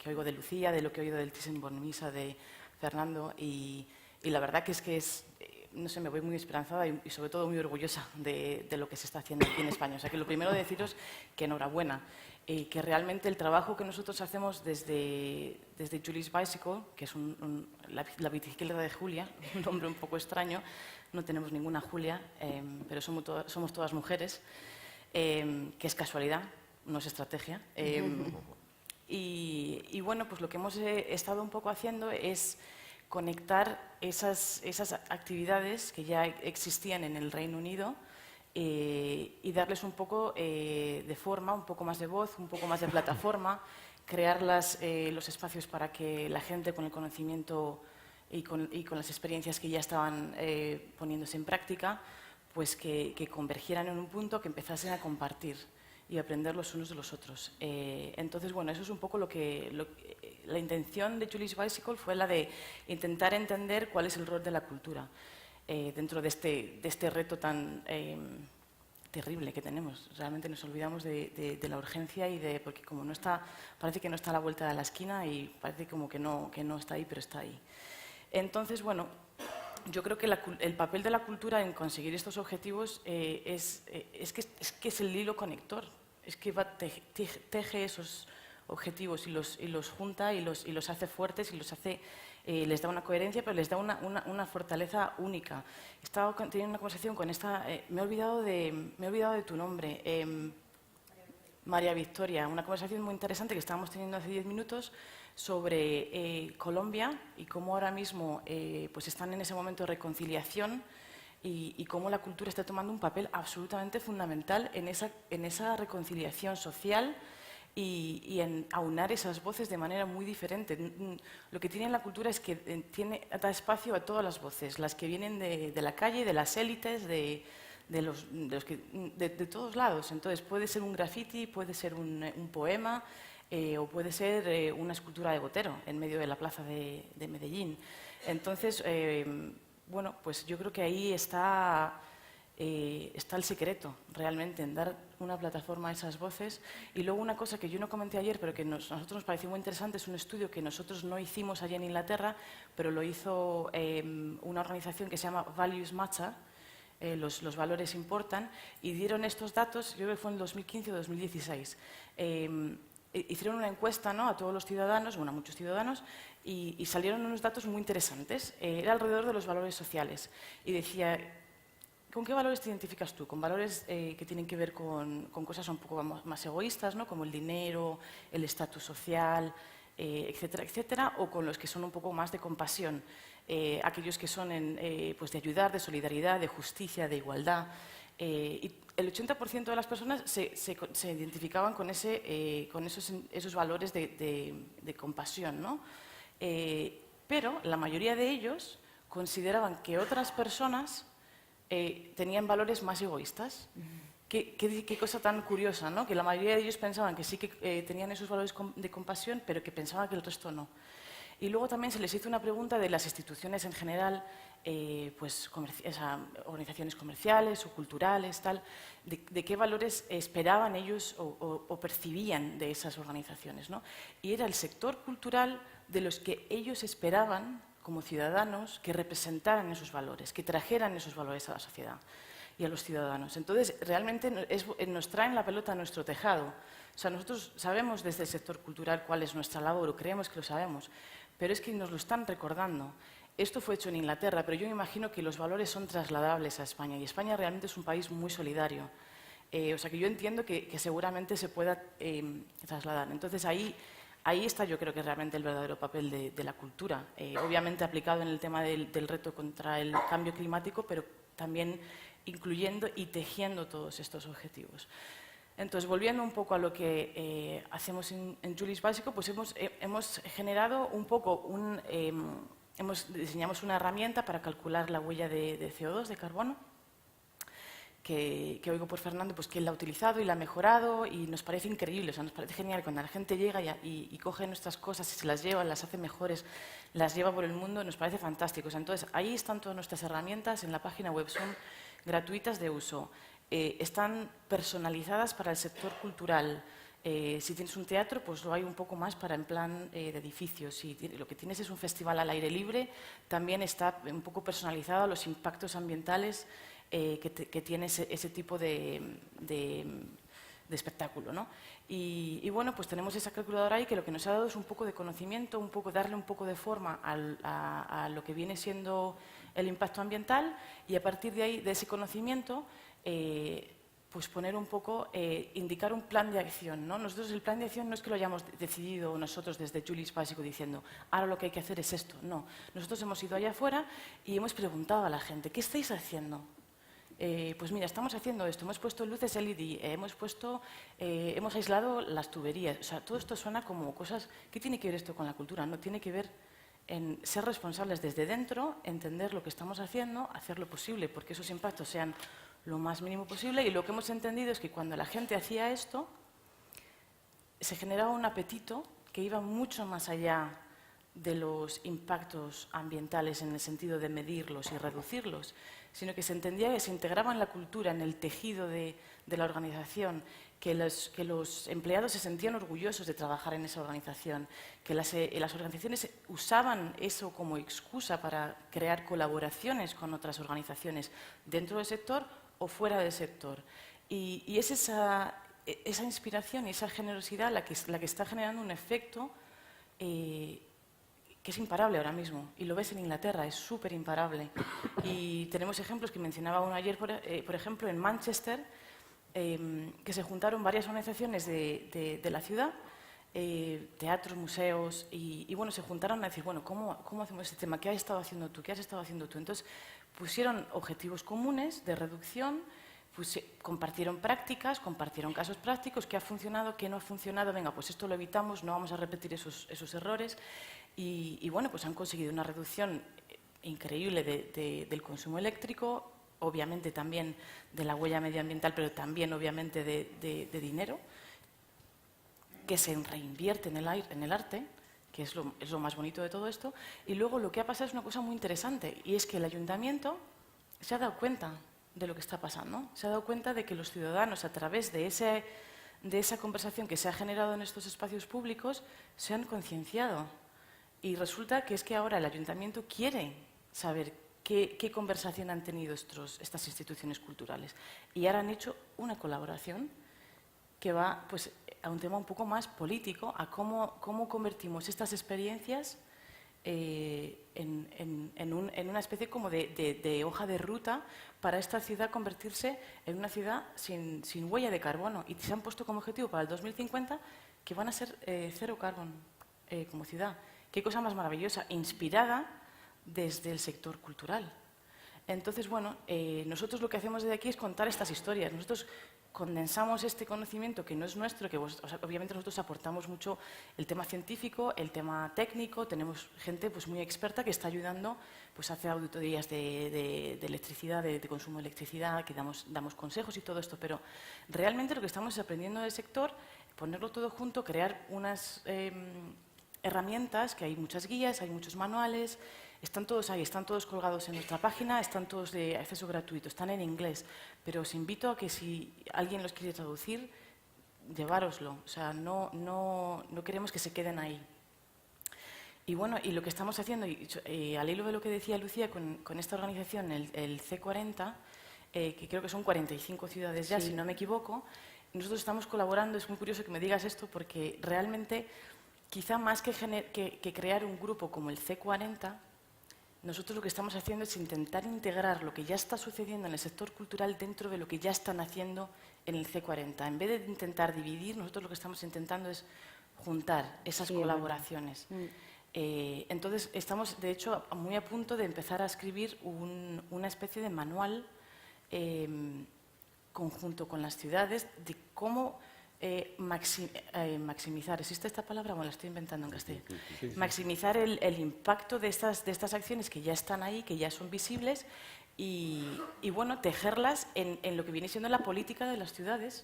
oigo de Lucía, de lo que he oído del Thyssen-Bornemisza, de Fernando. Y la verdad que no sé, me voy muy esperanzada y sobre todo muy orgullosa de lo que se está haciendo aquí en España. O sea, que lo primero de deciros que enhorabuena, que realmente el trabajo que nosotros hacemos desde Julie's Bicycle, que es la bicicleta de Julia, un nombre un poco extraño, no tenemos ninguna Julia, pero somos todas mujeres, que es casualidad, no es estrategia. Y bueno, pues lo que hemos estado un poco haciendo es conectar esas actividades que ya existían en el Reino Unido y darles un poco de forma, un poco más de voz, un poco más de plataforma, crear los espacios para que la gente con el conocimiento y con las experiencias que ya estaban poniéndose en práctica, pues que convergieran en un punto, que empezasen a compartir y aprender los unos de los otros. Entonces, bueno, eso es un poco la intención de Julie's Bicycle fue la de intentar entender cuál es el rol de la cultura dentro de este reto tan terrible que tenemos. Realmente nos olvidamos de la urgencia y porque como no está, parece que no está a la vuelta de la esquina y parece como que no está ahí, pero está ahí. Entonces, bueno, yo creo que el papel de la cultura en conseguir estos objetivos es que es el hilo conector, es que teje esos objetivos y los junta y los hace fuertes y les da una coherencia, pero les da una fortaleza única. He estado teniendo una conversación con esta... me he olvidado de tu nombre. María Victoria, una conversación muy interesante que estábamos teniendo hace 10 minutos sobre Colombia y cómo ahora mismo pues están en ese momento de reconciliación y cómo la cultura está tomando un papel absolutamente fundamental en esa reconciliación social y en aunar esas voces de manera muy diferente. Lo que tiene la cultura es que da espacio a todas las voces, las que vienen de la calle, de las élites, de todos lados. Entonces puede ser un graffiti, puede ser un poema o puede ser una escultura de Botero en medio de la plaza de Medellín. Entonces, bueno, pues yo creo que ahí está el secreto realmente, en dar una plataforma a esas voces. Y luego una cosa que yo no comenté ayer, pero que a nosotros nos pareció muy interesante, es un estudio que nosotros no hicimos allí en Inglaterra, pero lo hizo una organización que se llama Values Matter, los valores importan, y dieron estos datos, yo creo que fue en 2015 o 2016. Hicieron una encuesta, ¿no?, a todos los ciudadanos, bueno, a muchos ciudadanos, y salieron unos datos muy interesantes. Era alrededor de los valores sociales. Y decía, ¿con qué valores te identificas tú? ¿Con valores que tienen que ver con cosas un poco más egoístas, ¿no?, como el dinero, el estatus social, etcétera, etcétera, o con los que son un poco más de compasión? Aquellos que son pues de ayudar, de solidaridad, de justicia, de igualdad. Y el 80% de las personas se identificaban con esos valores de compasión, ¿no? Pero la mayoría de ellos consideraban que otras personas tenían valores más egoístas. Qué cosa tan curiosa, ¿no? Que la mayoría de ellos pensaban que sí que tenían esos valores de compasión, pero que pensaban que el resto no. Y luego también se les hizo una pregunta de las instituciones en general, pues organizaciones comerciales o culturales, tal, de qué valores esperaban ellos o percibían de esas organizaciones, ¿no? Y era el sector cultural de los que ellos esperaban, como ciudadanos, que representaran esos valores, que trajeran esos valores a la sociedad y a los ciudadanos. Entonces, realmente nos traen la pelota a nuestro tejado. O sea, nosotros sabemos desde el sector cultural cuál es nuestra labor, o creemos que lo sabemos, pero es que nos lo están recordando. Esto fue hecho en Inglaterra, pero yo me imagino que los valores son trasladables a España, y España realmente es un país muy solidario. O sea, que yo entiendo que seguramente se pueda trasladar. Entonces, ahí está, yo creo que realmente el verdadero papel de la cultura, obviamente aplicado en el tema del reto contra el cambio climático, pero también incluyendo y tejiendo todos estos objetivos. Entonces, volviendo un poco a lo que hacemos en Julis Básico, pues hemos generado un poco diseñamos una herramienta para calcular la huella de CO2, de carbono, que oigo por Fernando, pues que él la ha utilizado y la ha mejorado, y nos parece increíble, o sea, nos parece genial cuando la gente llega y coge nuestras cosas y se las lleva, las hace mejores, las lleva por el mundo, nos parece fantástico. O sea, entonces, ahí están todas nuestras herramientas en la página web, son gratuitas de uso, están personalizadas para el sector cultural. Si tienes un teatro, pues lo hay un poco más para en plan de edificios. Si lo que tienes es un festival al aire libre, también está un poco personalizado a los impactos ambientales que tiene ese tipo de espectáculo, ¿no? Y bueno, pues tenemos esa calculadora ahí que lo que nos ha dado es un poco de conocimiento, darle un poco de forma a lo que viene siendo el impacto ambiental, y a partir de ahí, de ese conocimiento, pues poner un poco, indicar un plan de acción, ¿no? Nosotros el plan de acción no es que lo hayamos decidido nosotros desde Julis Básico diciendo, ahora lo que hay que hacer es esto, no. Nosotros hemos ido allá afuera y hemos preguntado a la gente, ¿qué estáis haciendo? Pues mira, estamos haciendo esto, hemos puesto luces LED, hemos aislado las tuberías. O sea, todo esto suena como cosas... ¿Qué tiene que ver esto con la cultura? No, tiene que ver en ser responsables desde dentro, entender lo que estamos haciendo, hacer lo posible porque esos impactos sean lo más mínimo posible, y lo que hemos entendido es que cuando la gente hacía esto, se generaba un apetito que iba mucho más allá de los impactos ambientales en el sentido de medirlos y reducirlos, sino que se entendía que se integraba en la cultura, en el tejido de la organización, que los empleados se sentían orgullosos de trabajar en esa organización, que las organizaciones usaban eso como excusa para crear colaboraciones con otras organizaciones dentro del sector o fuera del sector. Y es esa inspiración y esa generosidad la que está generando un efecto que es imparable ahora mismo, y lo ves en Inglaterra, es súper imparable. Y tenemos ejemplos que mencionaba uno ayer, por ejemplo, en Manchester, que se juntaron varias organizaciones de la ciudad, teatros, museos, y bueno, se juntaron a decir, bueno, ¿cómo hacemos este tema? ¿Qué has estado haciendo tú? ¿Qué has estado haciendo tú? Entonces, pusieron objetivos comunes de reducción, pues, compartieron prácticas, compartieron casos prácticos, qué ha funcionado, qué no ha funcionado, venga, pues esto lo evitamos, no vamos a repetir esos errores, y bueno, pues han conseguido una reducción increíble del consumo eléctrico, obviamente también de la huella medioambiental, pero también obviamente de dinero, que se reinvierte en el arte, que es lo más bonito de todo esto. Y luego lo que ha pasado es una cosa muy interesante, y es que el ayuntamiento se ha dado cuenta de lo que está pasando, se ha dado cuenta de que los ciudadanos, a través de esa conversación que se ha generado en estos espacios públicos, se han concienciado. Y resulta que es que ahora el ayuntamiento quiere saber qué conversación han tenido estas instituciones culturales. Y ahora han hecho una colaboración que va, pues, a un tema un poco más político, a cómo convertimos estas experiencias en una especie como de hoja de ruta para esta ciudad convertirse en una ciudad sin huella de carbono. Y se han puesto como objetivo para el 2050 que van a ser cero carbón como ciudad. Qué cosa más maravillosa, inspirada desde el sector cultural. Entonces, bueno, nosotros lo que hacemos desde aquí es contar estas historias. Nosotros condensamos este conocimiento que no es nuestro, que obviamente nosotros aportamos mucho el tema científico, el tema técnico, tenemos gente pues muy experta que está ayudando pues, a hacer auditorías de electricidad, de consumo de electricidad, que damos consejos y todo esto, pero realmente lo que estamos es aprendiendo del sector, ponerlo todo junto, crear unas herramientas, que hay muchas guías, hay muchos manuales, están todos ahí, están todos colgados en nuestra página, están todos de acceso gratuito, están en inglés, pero os invito a que si alguien los quiere traducir, llevároslo, o sea, no queremos que se queden ahí. Y bueno, y lo que estamos haciendo, al hilo de lo que decía Lucía, con esta organización, el C40, que creo que son 45 ciudades ya, si no me equivoco, nosotros estamos colaborando, es muy curioso que me digas esto, porque realmente, quizá más que crear un grupo como el C40, nosotros lo que estamos haciendo es intentar integrar lo que ya está sucediendo en el sector cultural dentro de lo que ya están haciendo en el C40. En vez de intentar dividir, nosotros lo que estamos intentando es juntar esas colaboraciones. Entonces, estamos, de hecho, muy a punto de empezar a escribir una especie de manual conjunto con las ciudades de cómo maximizar, ¿existe esta palabra? Bueno, la estoy inventando en castellano. Sí. Maximizar el impacto de estas acciones que ya están ahí, que ya son visibles y bueno, tejerlas en lo que viene siendo la política de las ciudades,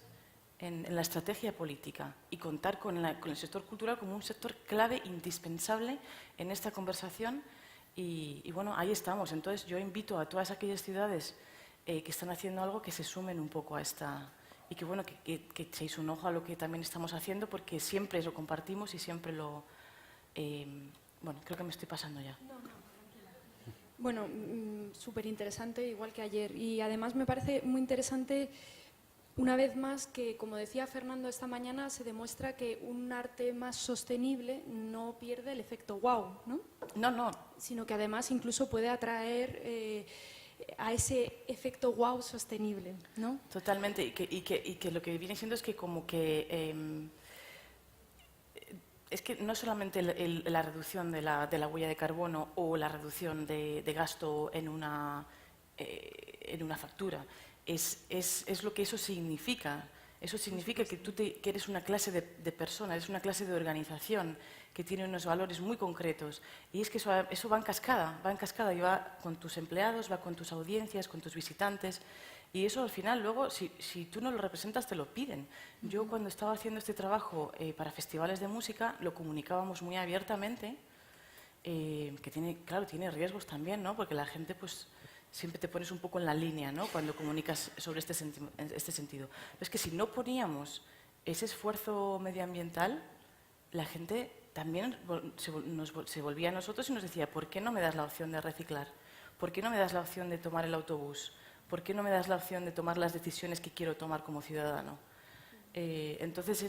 en la estrategia política y contar con el sector cultural como un sector clave, indispensable en esta conversación y bueno, ahí estamos. Entonces yo invito a todas aquellas ciudades que están haciendo algo que se sumen un poco a esta y que bueno, que echéis un ojo a lo que también estamos haciendo porque siempre lo compartimos y siempre lo... bueno, creo que me estoy pasando ya. No, tranquila. Bueno, súper interesante, igual que ayer. Y además me parece muy interesante, una vez más, que, como decía Fernando esta mañana, se demuestra que un arte más sostenible no pierde el efecto wow, ¿no? No. Sino que además incluso puede atraer a ese efecto wow sostenible, ¿no? Totalmente. Y que lo que viene siendo es que como que... es que no solamente la reducción de la huella de carbono o la reducción de gasto en una factura, es lo que eso significa. Eso significa que que eres una clase de persona, eres una clase de organización que tiene unos valores muy concretos. Y es que eso va en cascada y va con tus empleados, va con tus audiencias, con tus visitantes. Y eso al final luego, si tú no lo representas, te lo piden. Yo cuando estaba haciendo este trabajo para festivales de música, lo comunicábamos muy abiertamente, que tiene riesgos también, ¿no? Porque la gente pues siempre te pones un poco en la línea, ¿no? Cuando comunicas sobre este sentido. Pero es que si no poníamos ese esfuerzo medioambiental, la gente también se volvía a nosotros y nos decía, ¿por qué no me das la opción de reciclar? ¿Por qué no me das la opción de tomar el autobús? ¿Por qué no me das la opción de tomar las decisiones que quiero tomar como ciudadano? Entonces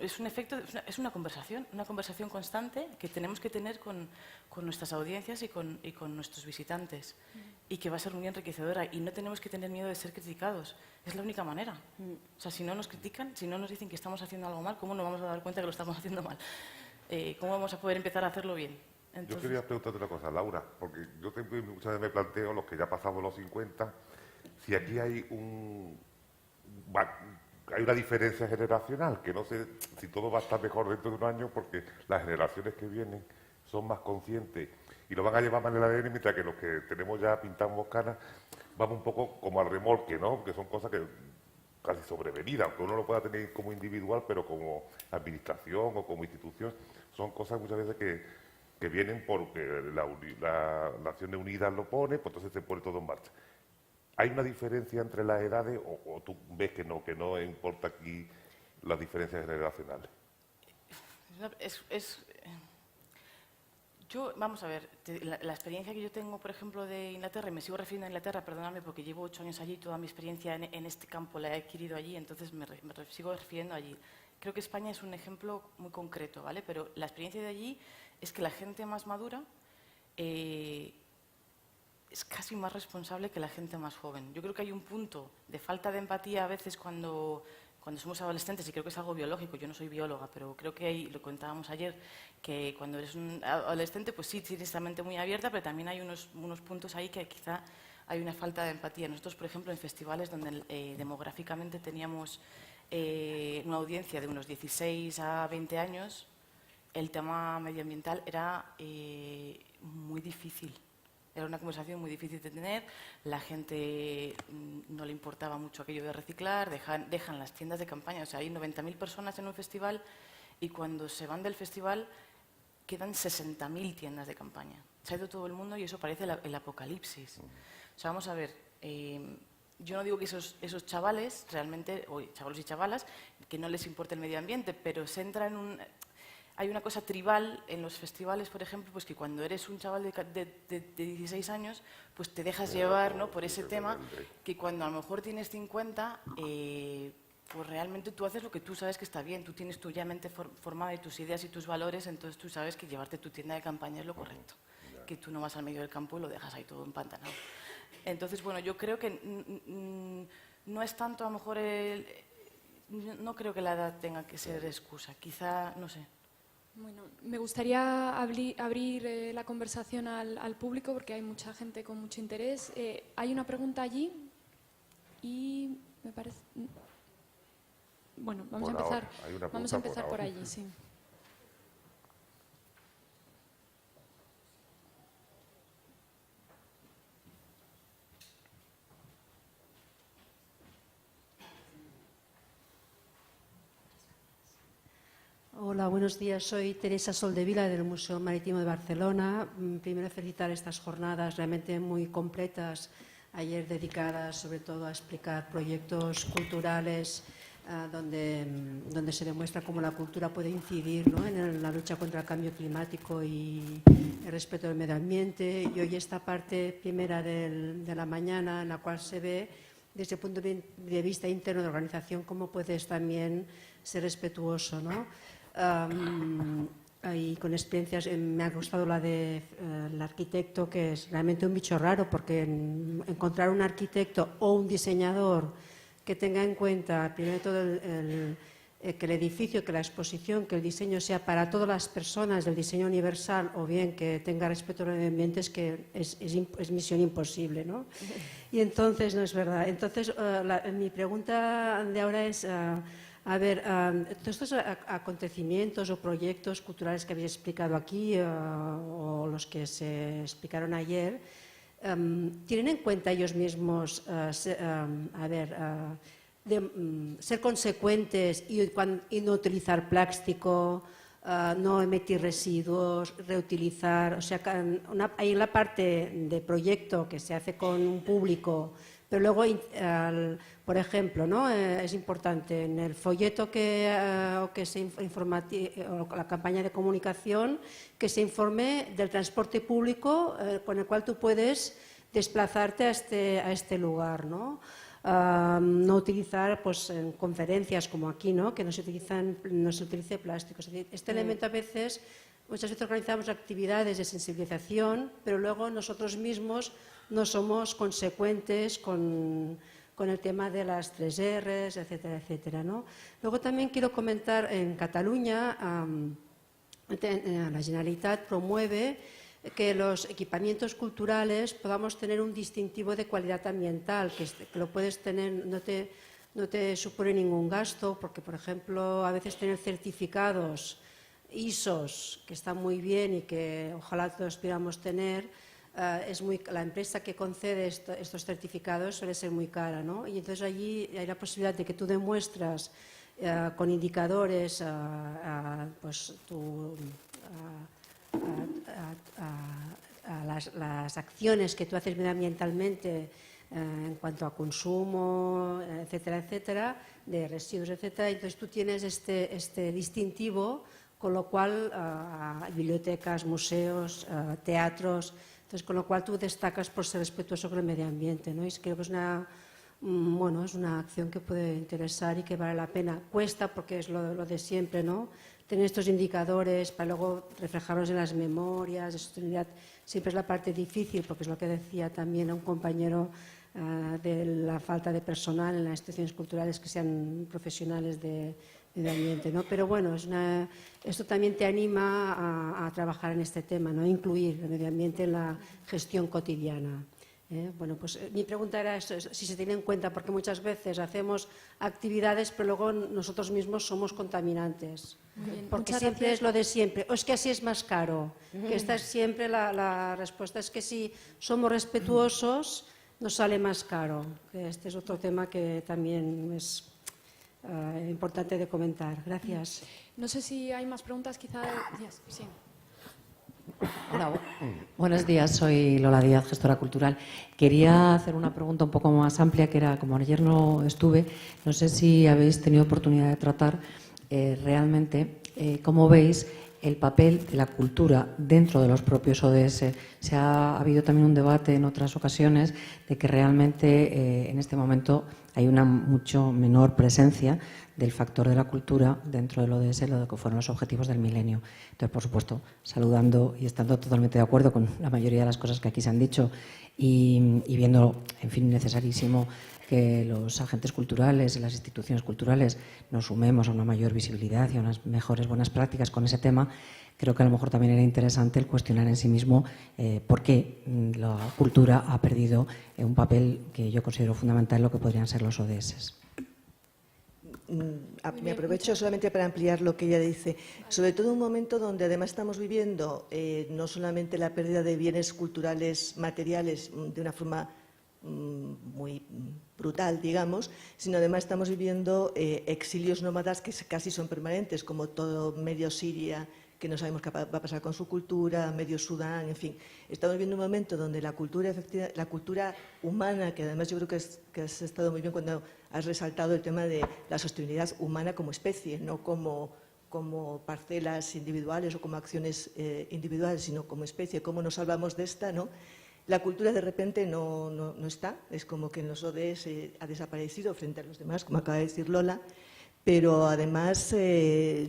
es una conversación constante que tenemos que tener con nuestras audiencias y con nuestros visitantes y que va a ser muy enriquecedora y no tenemos que tener miedo de ser criticados, es la única manera. O sea, si no nos critican, si no nos dicen que estamos haciendo algo mal, ¿cómo nos vamos a dar cuenta que lo estamos haciendo mal? ¿Cómo vamos a poder empezar a hacerlo bien? Entonces... Yo quería preguntarte una cosa, Laura, porque yo muchas veces me planteo, los que ya pasamos los 50, si aquí hay una diferencia generacional, que no sé si todo va a estar mejor dentro de un año porque las generaciones que vienen son más conscientes y lo van a llevar más en el ADN, mientras que los que tenemos ya pintamos canas vamos un poco como al remolque, ¿no? Que son cosas que casi sobrevenidas, aunque uno lo pueda tener como individual, pero como administración o como institución, son cosas muchas veces que vienen porque la Naciones Unidas lo pone, pues entonces se pone todo en marcha. ¿Hay una diferencia entre las edades o tú ves que no importa aquí las diferencias generacionales? Vamos a ver, la experiencia que yo tengo, por ejemplo, de Inglaterra, y me sigo refiriendo a Inglaterra, perdóname, porque llevo 8 años allí, toda mi experiencia en este campo la he adquirido allí, entonces me sigo refiriendo allí. Creo que España es un ejemplo muy concreto, ¿vale? Pero la experiencia de allí es que la gente más madura es casi más responsable que la gente más joven. Yo creo que hay un punto de falta de empatía a veces cuando somos adolescentes, y creo que es algo biológico, yo no soy bióloga, pero creo que ahí, lo contábamos ayer, que cuando eres un adolescente, pues sí, tienes la mente muy abierta, pero también hay unos puntos ahí que quizá hay una falta de empatía. Nosotros, por ejemplo, en festivales donde demográficamente teníamos una audiencia de unos 16 a 20 años, el tema medioambiental era muy difícil. Era una conversación muy difícil de tener, la gente no le importaba mucho aquello de reciclar, dejan las tiendas de campaña, o sea, hay 90.000 personas en un festival y cuando se van del festival quedan 60.000 tiendas de campaña. Se ha ido todo el mundo y eso parece el apocalipsis. O sea, vamos a ver, yo no digo que esos chavales realmente, o chavalos y chavalas, que no les importe el medio ambiente, pero se entra en un... Hay una cosa tribal en los festivales, por ejemplo, pues que cuando eres un chaval de 16 años, pues te dejas llevar, ¿no?, por ese tema, que cuando a lo mejor tienes 50, pues realmente tú haces lo que tú sabes que está bien, tú tienes tu ya mente formada y tus ideas y tus valores, entonces tú sabes que llevarte tu tienda de campaña es lo correcto, que tú no vas al medio del campo y lo dejas ahí todo empantanado. Entonces, bueno, yo creo que no es tanto a lo mejor no creo que la edad tenga que ser excusa, quizá, no sé. Bueno, me gustaría abrir la conversación al público porque hay mucha gente con mucho interés. Hay una pregunta allí y me parece... Bueno, vamos a empezar por allí, sí. Hola, buenos días. Soy Teresa Soldevila del Museo Marítimo de Barcelona. Primero felicitar estas jornadas realmente muy completas, ayer dedicadas sobre todo a explicar proyectos culturales donde se demuestra cómo la cultura puede incidir, ¿no?, en la lucha contra el cambio climático y el respeto del medio ambiente. Y hoy esta parte primera de la mañana en la cual se ve desde el punto de vista interno de organización cómo puedes también ser respetuoso, ¿no? Y con experiencias, me ha gustado la del arquitecto, que es realmente un bicho raro, porque encontrar un arquitecto o un diseñador que tenga en cuenta, primero de todo, que el edificio, que la exposición, que el diseño sea para todas las personas del diseño universal, o bien que tenga respeto al medio ambiente, es misión imposible, ¿no? Y entonces, no es verdad. Entonces, mi pregunta de ahora es... A ver, todos estos acontecimientos o proyectos culturales que habéis explicado aquí o los que se explicaron ayer, ¿tienen en cuenta ellos mismos ser consecuentes y no utilizar plástico, no emitir residuos, reutilizar? O sea, hay una parte de proyecto que se hace con un público, pero luego, por ejemplo, ¿no?, es importante en el folleto o la campaña de comunicación, que se informe del transporte público con el cual tú puedes desplazarte a este lugar, ¿no? No utilizar, pues, en conferencias como aquí, ¿no?, que no se utilice plástico. Es decir, este elemento muchas veces organizamos actividades de sensibilización, pero luego nosotros mismos no somos consecuentes con el tema de las 3 Rs, etcétera, etcétera, ¿no? Luego también quiero comentar, en Cataluña, la Generalitat promueve que los equipamientos culturales podamos tener un distintivo de calidad ambiental, que lo puedes tener, no te supone ningún gasto, porque, por ejemplo, a veces tener certificados ISOs, que están muy bien y que ojalá todos pudiéramos tener, la empresa que concede estos certificados suele ser muy cara, ¿no? Y entonces allí hay la posibilidad de que tú demuestras con indicadores pues las acciones que tú haces medioambientalmente en cuanto a consumo, etcétera, etcétera, de residuos, etcétera. Entonces tú tienes este distintivo, con lo cual bibliotecas, museos, teatros, entonces con lo cual tú destacas por ser respetuoso con el medio ambiente, ¿no? Y creo que es una acción que puede interesar y que vale la pena. Cuesta porque es lo de siempre, ¿no? Tener estos indicadores para luego reflejarlos en las memorias de sostenibilidad siempre es la parte difícil, porque es lo que decía también a un compañero de la falta de personal en las instituciones culturales que sean profesionales de medio ambiente, ¿no? Pero bueno, esto también te anima a trabajar en este tema, ¿no? Incluir el medio ambiente en la gestión cotidiana. Bueno, pues mi pregunta era esto, si se tiene en cuenta, porque muchas veces hacemos actividades, pero luego nosotros mismos somos contaminantes. Bien, porque siempre gracias. es lo de siempre. O es que así es más caro. Que esta es siempre la respuesta. Es que si somos respetuosos, nos sale más caro. Que este es otro tema que también es importante de comentar. Gracias. No sé si hay más preguntas, quizá. Sí. Hola, buenos días, soy Lola Díaz, gestora cultural. Quería hacer una pregunta un poco más amplia, que era, como ayer no estuve, no sé si habéis tenido oportunidad de tratar realmente cómo veis el papel de la cultura dentro de los propios ODS. Ha habido también un debate en otras ocasiones de que realmente en este momento hay una mucho menor presencia del factor de la cultura dentro del ODS, lo que fueron los objetivos del milenio. Entonces, por supuesto, saludando y estando totalmente de acuerdo con la mayoría de las cosas que aquí se han dicho y viendo, en fin, necesarísimo que los agentes culturales y las instituciones culturales nos sumemos a una mayor visibilidad y a unas mejores buenas prácticas con ese tema, creo que a lo mejor también era interesante el cuestionar en sí mismo por qué la cultura ha perdido un papel que yo considero fundamental en lo que podrían ser los ODS. Me aprovecho solamente para ampliar lo que ella dice, sobre todo en un momento donde además estamos viviendo no solamente la pérdida de bienes culturales materiales de una forma muy brutal, digamos, sino además estamos viviendo exilios nómadas que casi son permanentes, como todo medio Siria, que no sabemos qué va a pasar con su cultura, medio Sudán, en fin. Estamos viviendo un momento donde la cultura humana, que además yo creo que has estado muy bien cuando has resaltado el tema de la sostenibilidad humana como especie, no como parcelas individuales o como acciones individuales, sino como especie, cómo nos salvamos de esta, ¿no? La cultura de repente no está, es como que en los ODS ha desaparecido frente a los demás, como acaba de decir Lola, pero además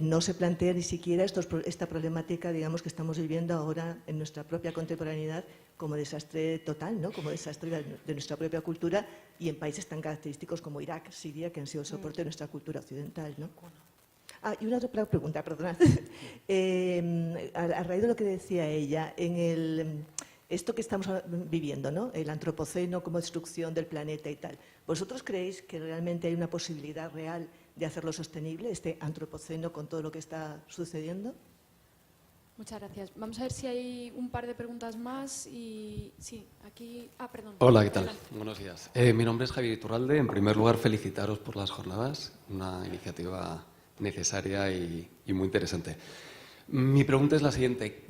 no se plantea ni siquiera esta problemática, digamos, que estamos viviendo ahora en nuestra propia contemporaneidad como desastre total, ¿no? Como desastre de nuestra propia cultura y en países tan característicos como Irak, Siria, que han sido el soporte de nuestra cultura occidental, ¿no? Y una otra pregunta, perdonad. A raíz de lo que decía ella, esto que estamos viviendo, ¿no? El antropoceno como destrucción del planeta y tal. ¿Vosotros creéis que realmente hay una posibilidad real de hacerlo sostenible, este antropoceno, con todo lo que está sucediendo? Muchas gracias. Vamos a ver si hay un par de preguntas más y sí, aquí... perdón. Hola, ¿qué tal? Buenos días. Mi nombre es Javier Iturralde. En primer lugar, felicitaros por las jornadas, una iniciativa necesaria y muy interesante. Mi pregunta es la siguiente.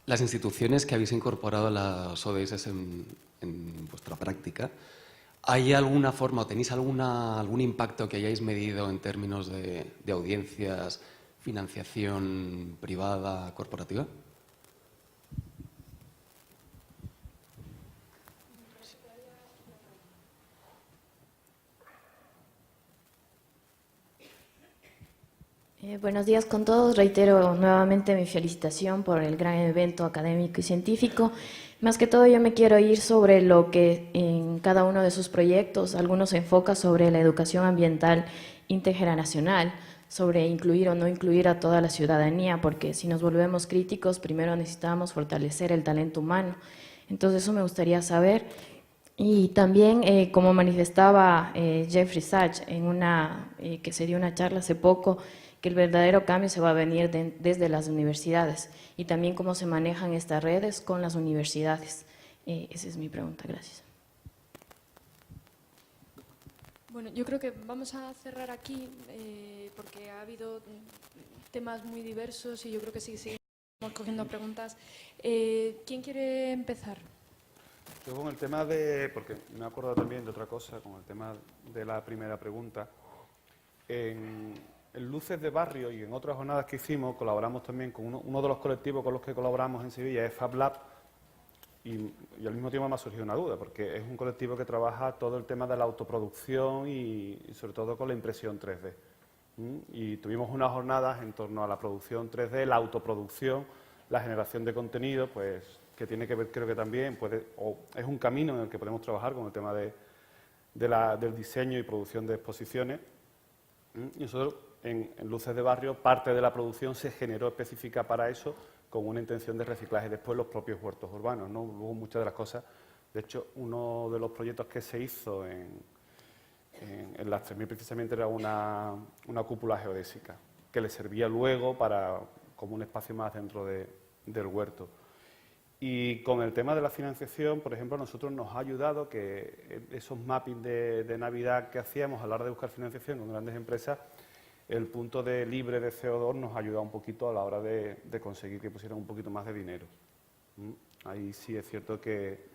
Las instituciones que habéis incorporado a las ODS en vuestra práctica, ¿hay alguna forma o tenéis algún impacto que hayáis medido en términos de audiencias, financiación privada, corporativa? Buenos días con todos. Reitero nuevamente mi felicitación por el gran evento académico y científico. Más que todo yo me quiero ir sobre lo que en cada uno de sus proyectos, algunos se enfoca sobre la educación ambiental intergeneracional, sobre incluir o no incluir a toda la ciudadanía, porque si nos volvemos críticos, primero necesitamos fortalecer el talento humano. Entonces eso me gustaría saber. Y también, como manifestaba Jeffrey Sachs que se dio una charla hace poco, que el verdadero cambio se va a venir desde las universidades y también cómo se manejan estas redes con las universidades. Esa es mi pregunta. Gracias. Bueno, yo creo que vamos a cerrar aquí porque ha habido temas muy diversos y yo creo que sí, seguimos cogiendo preguntas. ¿Quién quiere empezar? Yo con el tema porque me he acordado también de otra cosa, con el tema de la primera pregunta. En Luces de Barrio y en otras jornadas que hicimos, colaboramos también con uno de los colectivos con los que colaboramos en Sevilla, es Fab Lab, y al mismo tiempo me ha surgido una duda, porque es un colectivo que trabaja todo el tema de la autoproducción y sobre todo con la impresión 3D. Y tuvimos unas jornadas en torno a la producción 3D, la autoproducción, la generación de contenido, pues que tiene que ver, creo que también, es un camino en el que podemos trabajar con el tema del diseño y producción de exposiciones. Y nosotros, en Luces de Barrio, parte de la producción se generó específica para eso, con una intención de reciclaje después los propios huertos urbanos, ¿no? Luego muchas de las cosas, de hecho, uno de los proyectos que se hizo en las 3000 precisamente era una cúpula geodésica, que le servía luego como un espacio más dentro del huerto. Y con el tema de la financiación, por ejemplo, a nosotros nos ha ayudado que esos mappings de Navidad que hacíamos a la hora de buscar financiación con grandes empresas, el punto de libre de CO2 nos ha ayudado un poquito a la hora de conseguir que pusieran un poquito más de dinero. Ahí sí es cierto que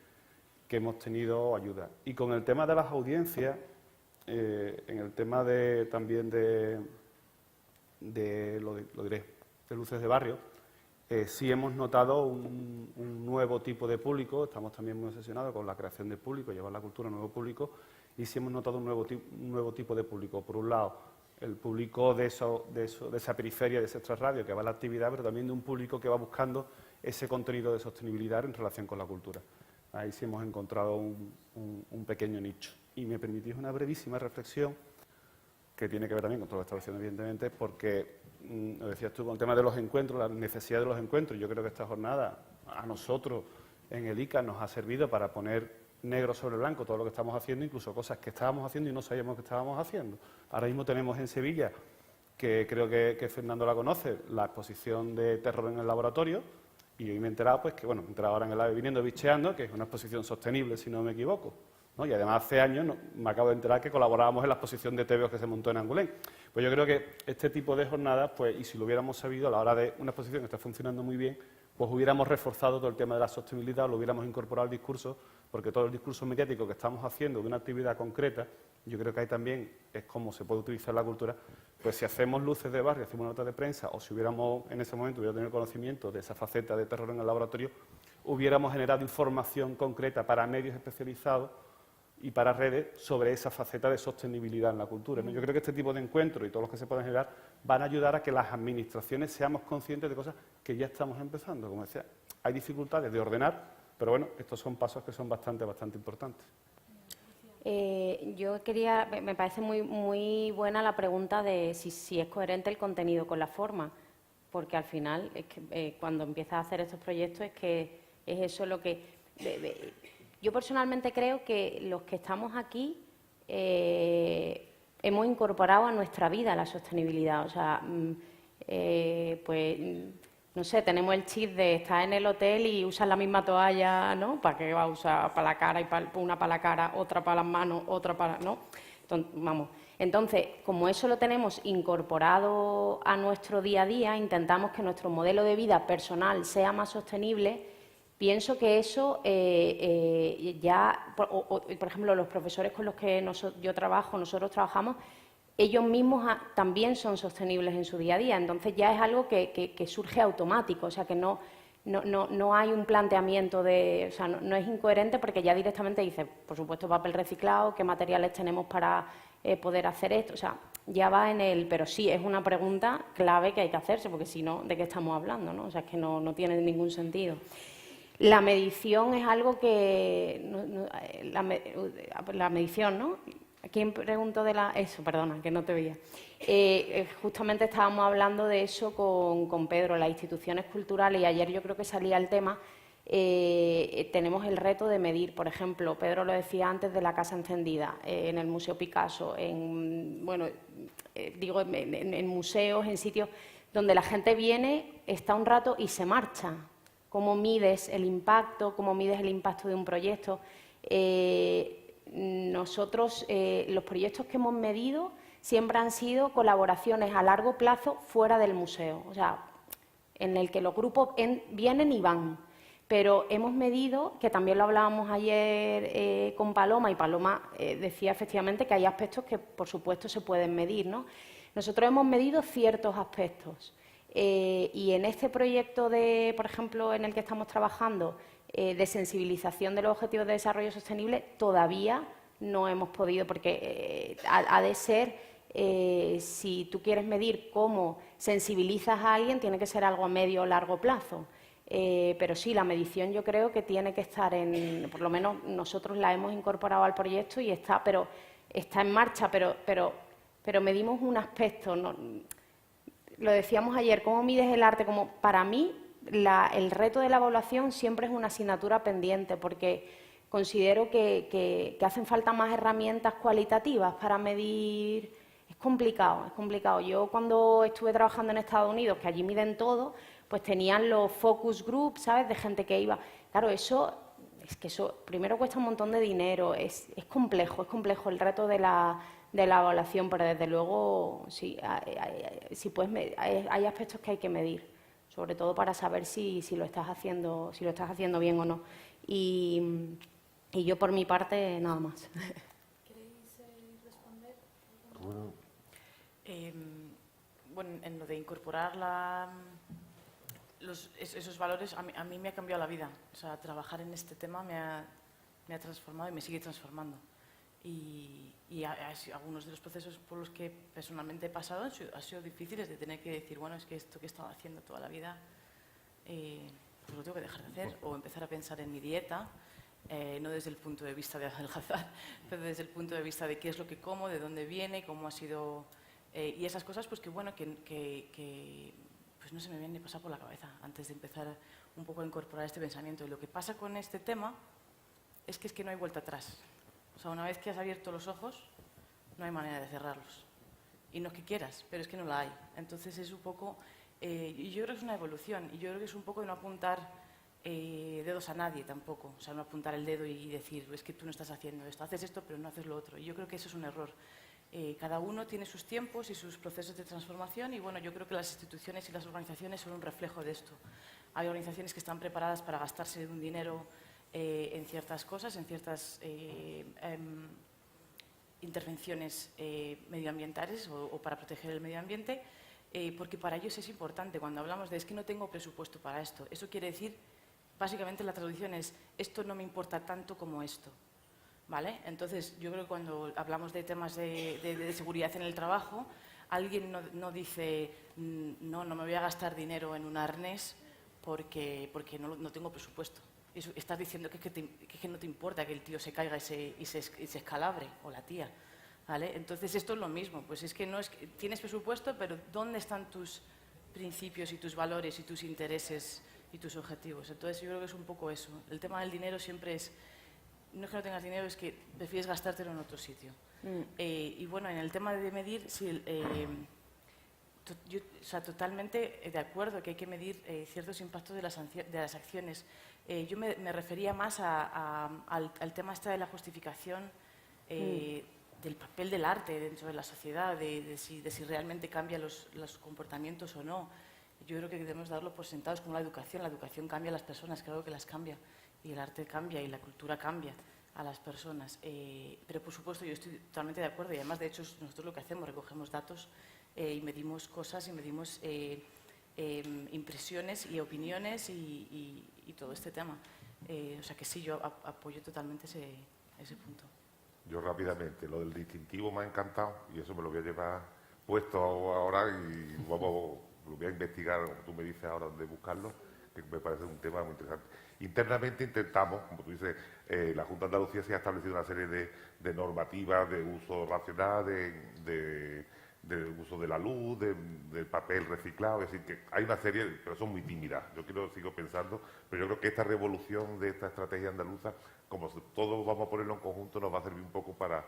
hemos tenido ayuda. Y con el tema de las audiencias, en el tema también de luces de barrio, sí hemos notado un nuevo tipo de público. Estamos también muy obsesionados con la creación de público, llevar la cultura a un nuevo público, y sí hemos notado un nuevo tipo de público. Por un lado, el público de esa periferia, de ese extrarradio que va a la actividad, pero también de un público que va buscando ese contenido de sostenibilidad en relación con la cultura. Ahí sí hemos encontrado un pequeño nicho. Y me permitís una brevísima reflexión, que tiene que ver también con todo lo que está haciendo, evidentemente, porque, lo decías tú, con el tema de los encuentros, la necesidad de los encuentros. Yo creo que esta jornada, a nosotros, en el ICA, nos ha servido para poner negro sobre blanco todo lo que estamos haciendo, incluso cosas que estábamos haciendo y no sabíamos que estábamos haciendo. Ahora mismo tenemos en Sevilla, que creo que Fernando la conoce, la exposición de terror en el laboratorio, y hoy me he enterado, pues que, bueno, me he enterado ahora en el AVE viniendo bicheando, que es una exposición sostenible, si no me equivoco, ¿no? Y además hace años me acabo de enterar que colaborábamos en la exposición de TVOs que se montó en Angulén. Pues yo creo que este tipo de jornadas, pues, y si lo hubiéramos sabido a la hora de una exposición que está funcionando muy bien, pues hubiéramos reforzado todo el tema de la sostenibilidad, lo hubiéramos incorporado al discurso, porque todo el discurso mediático que estamos haciendo de una actividad concreta, yo creo que ahí también es como se puede utilizar la cultura. Pues si hacemos luces de barrio, hacemos notas de prensa, o si hubiéramos en ese momento hubiera tenido conocimiento de esa faceta de terror en el laboratorio, hubiéramos generado información concreta para medios especializados y para redes sobre esa faceta de sostenibilidad en la cultura, ¿no? Yo creo que este tipo de encuentros y todos los que se puedan generar van a ayudar a que las administraciones seamos conscientes de cosas que ya estamos empezando. Como decía, hay dificultades de ordenar, pero bueno, estos son pasos que son bastante importantes. Yo me parece muy buena la pregunta de si es coherente el contenido con la forma, porque al final es que, cuando empiezas a hacer estos proyectos es que es eso lo que... Yo personalmente creo que los que estamos aquí hemos incorporado a nuestra vida la sostenibilidad. O sea, pues, no sé, tenemos el chip de estar en el hotel y usar la misma toalla, ¿no? ¿Para qué va a usar? Para la cara, y una para la cara, otra para las manos, otra para... ¿no? Entonces, como eso lo tenemos incorporado a nuestro día a día, intentamos que nuestro modelo de vida personal sea más sostenible. Pienso que eso por ejemplo, los profesores con los que nosotros trabajamos, ellos mismos también son sostenibles en su día a día. Entonces ya es algo que surge automático, o sea que no hay un planteamiento o sea, no es incoherente, porque ya directamente dice, por supuesto, papel reciclado, qué materiales tenemos para poder hacer esto, o sea, ya va en el... Pero sí, es una pregunta clave que hay que hacerse, porque si no, ¿de qué estamos hablando, no? O sea, es que no tiene ningún sentido. La medición es algo que... la medición, ¿no? ¿A quién pregunto de eso? Perdona, que no te veía. Justamente estábamos hablando de eso con Pedro, las instituciones culturales, y ayer yo creo que salía el tema. Tenemos el reto de medir, por ejemplo, Pedro lo decía antes, de la Casa Encendida, en el Museo Picasso, en museos, en sitios donde la gente viene, está un rato y se marcha. ¿Cómo mides el impacto? ¿Cómo mides el impacto de un proyecto? Nosotros, los proyectos que hemos medido siempre han sido colaboraciones a largo plazo fuera del museo, o sea, en el que los grupos vienen y van. Pero hemos medido, que también lo hablábamos ayer con Paloma, y Paloma decía efectivamente que hay aspectos que, por supuesto, se pueden medir, ¿no? Nosotros hemos medido ciertos aspectos. Y en este proyecto, por ejemplo, en el que estamos trabajando, de sensibilización de los objetivos de desarrollo sostenible, todavía no hemos podido, porque ha de ser, si tú quieres medir cómo sensibilizas a alguien, tiene que ser algo a medio o largo plazo. Pero sí, la medición yo creo que tiene que estar por lo menos nosotros la hemos incorporado al proyecto y está en marcha, pero medimos un aspecto, ¿no? Lo decíamos ayer, ¿cómo mides el arte? Como para mí, el reto de la evaluación siempre es una asignatura pendiente, porque considero que hacen falta más herramientas cualitativas para medir. Es complicado. Yo cuando estuve trabajando en Estados Unidos, que allí miden todo, pues tenían los focus groups, ¿sabes?, de gente que iba. Claro, eso es que eso primero cuesta un montón de dinero, es complejo el reto de la evaluación, pero desde luego sí, hay aspectos que hay que medir, sobre todo para saber si lo estás haciendo bien o no. Y yo por mi parte nada más. ¿Queréis responder? Bueno, en lo de incorporar esos valores, a mí me ha cambiado la vida. O sea, trabajar en este tema me ha transformado y me sigue transformando. Y algunos de los procesos por los que personalmente he pasado han sido difíciles, de tener que decir, bueno, es que esto que he estado haciendo toda la vida, pues lo tengo que dejar de hacer, o empezar a pensar en mi dieta, no desde el punto de vista de adelgazar, pero desde el punto de vista de qué es lo que como, de dónde viene, cómo ha sido, y esas cosas, pues que bueno, que pues no se me viene ni pasar por la cabeza antes de empezar un poco a incorporar este pensamiento. Y lo que pasa con este tema es que no hay vuelta atrás. O sea, una vez que has abierto los ojos, no hay manera de cerrarlos. Y no es que quieras, pero es que no la hay. Entonces es un poco, y yo creo que es una evolución, y yo creo que es un poco de no apuntar dedos a nadie tampoco. O sea, no apuntar el dedo y decir, es que tú no estás haciendo esto, haces esto pero no haces lo otro. Y yo creo que eso es un error. Cada uno tiene sus tiempos y sus procesos de transformación, y bueno, yo creo que las instituciones y las organizaciones son un reflejo de esto. Hay organizaciones que están preparadas para gastarse un dinero en ciertas cosas, en ciertas intervenciones medioambientales o para proteger el medio ambiente, porque para ellos es importante. Cuando hablamos de es que no tengo presupuesto para esto, eso quiere decir, básicamente la traducción es esto no me importa tanto como esto. ¿Vale? Entonces, yo creo que cuando hablamos de temas de seguridad en el trabajo, alguien no dice no me voy a gastar dinero en un arnés porque no tengo presupuesto. Eso, estás diciendo que no te importa que el tío se caiga y se escalabre, o la tía. ¿Vale? Entonces, esto es lo mismo. Pues es que no es que tienes presupuesto, pero ¿dónde están tus principios y tus valores y tus intereses y tus objetivos? Entonces, yo creo que es un poco eso. El tema del dinero siempre es... No es que no tengas dinero, es que prefieres gastártelo en otro sitio. Y bueno, en el tema de medir, sí, yo totalmente de acuerdo que hay que medir ciertos impactos de las acciones. Yo me refería más al tema de la justificación del papel del arte dentro de la sociedad, de si realmente cambia los comportamientos o no. Yo creo que debemos darlo por sentados como la educación. La educación cambia a las personas, creo que las cambia. Y el arte cambia y la cultura cambia a las personas. Pero, por supuesto, yo estoy totalmente de acuerdo, y además, de hecho, nosotros lo que hacemos, recogemos datos y medimos cosas y medimos impresiones y opiniones y todo este tema. O sea que sí, yo apoyo totalmente ese punto. Yo rápidamente, lo del distintivo me ha encantado y eso me lo voy a llevar puesto ahora y lo voy a investigar, como tú me dices ahora, dónde buscarlo, que me parece un tema muy interesante. Internamente intentamos, como tú dices, la Junta de Andalucía se ha establecido una serie de normativas de uso racional, de uso de la luz, del papel reciclado, es decir, que hay una serie, pero son muy tímidas. Yo sigo pensando, pero yo creo que esta revolución de esta estrategia andaluza, como todos vamos a ponerlo en conjunto, nos va a servir un poco para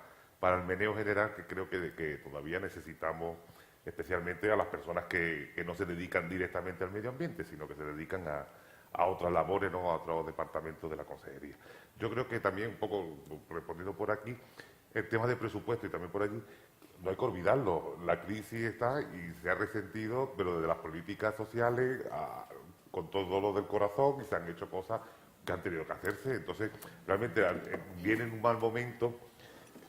el meneo general, que creo que todavía necesitamos, especialmente a las personas que no se dedican directamente al medio ambiente, sino que se dedican a otras labores, ¿no? A otros departamentos de la consejería. Yo creo que también, un poco respondiendo por aquí, el tema de presupuesto y también por allí, no hay que olvidarlo, la crisis está y se ha resentido, pero desde las políticas sociales, con todo lo del corazón, y se han hecho cosas que han tenido que hacerse. Entonces, realmente viene en un mal momento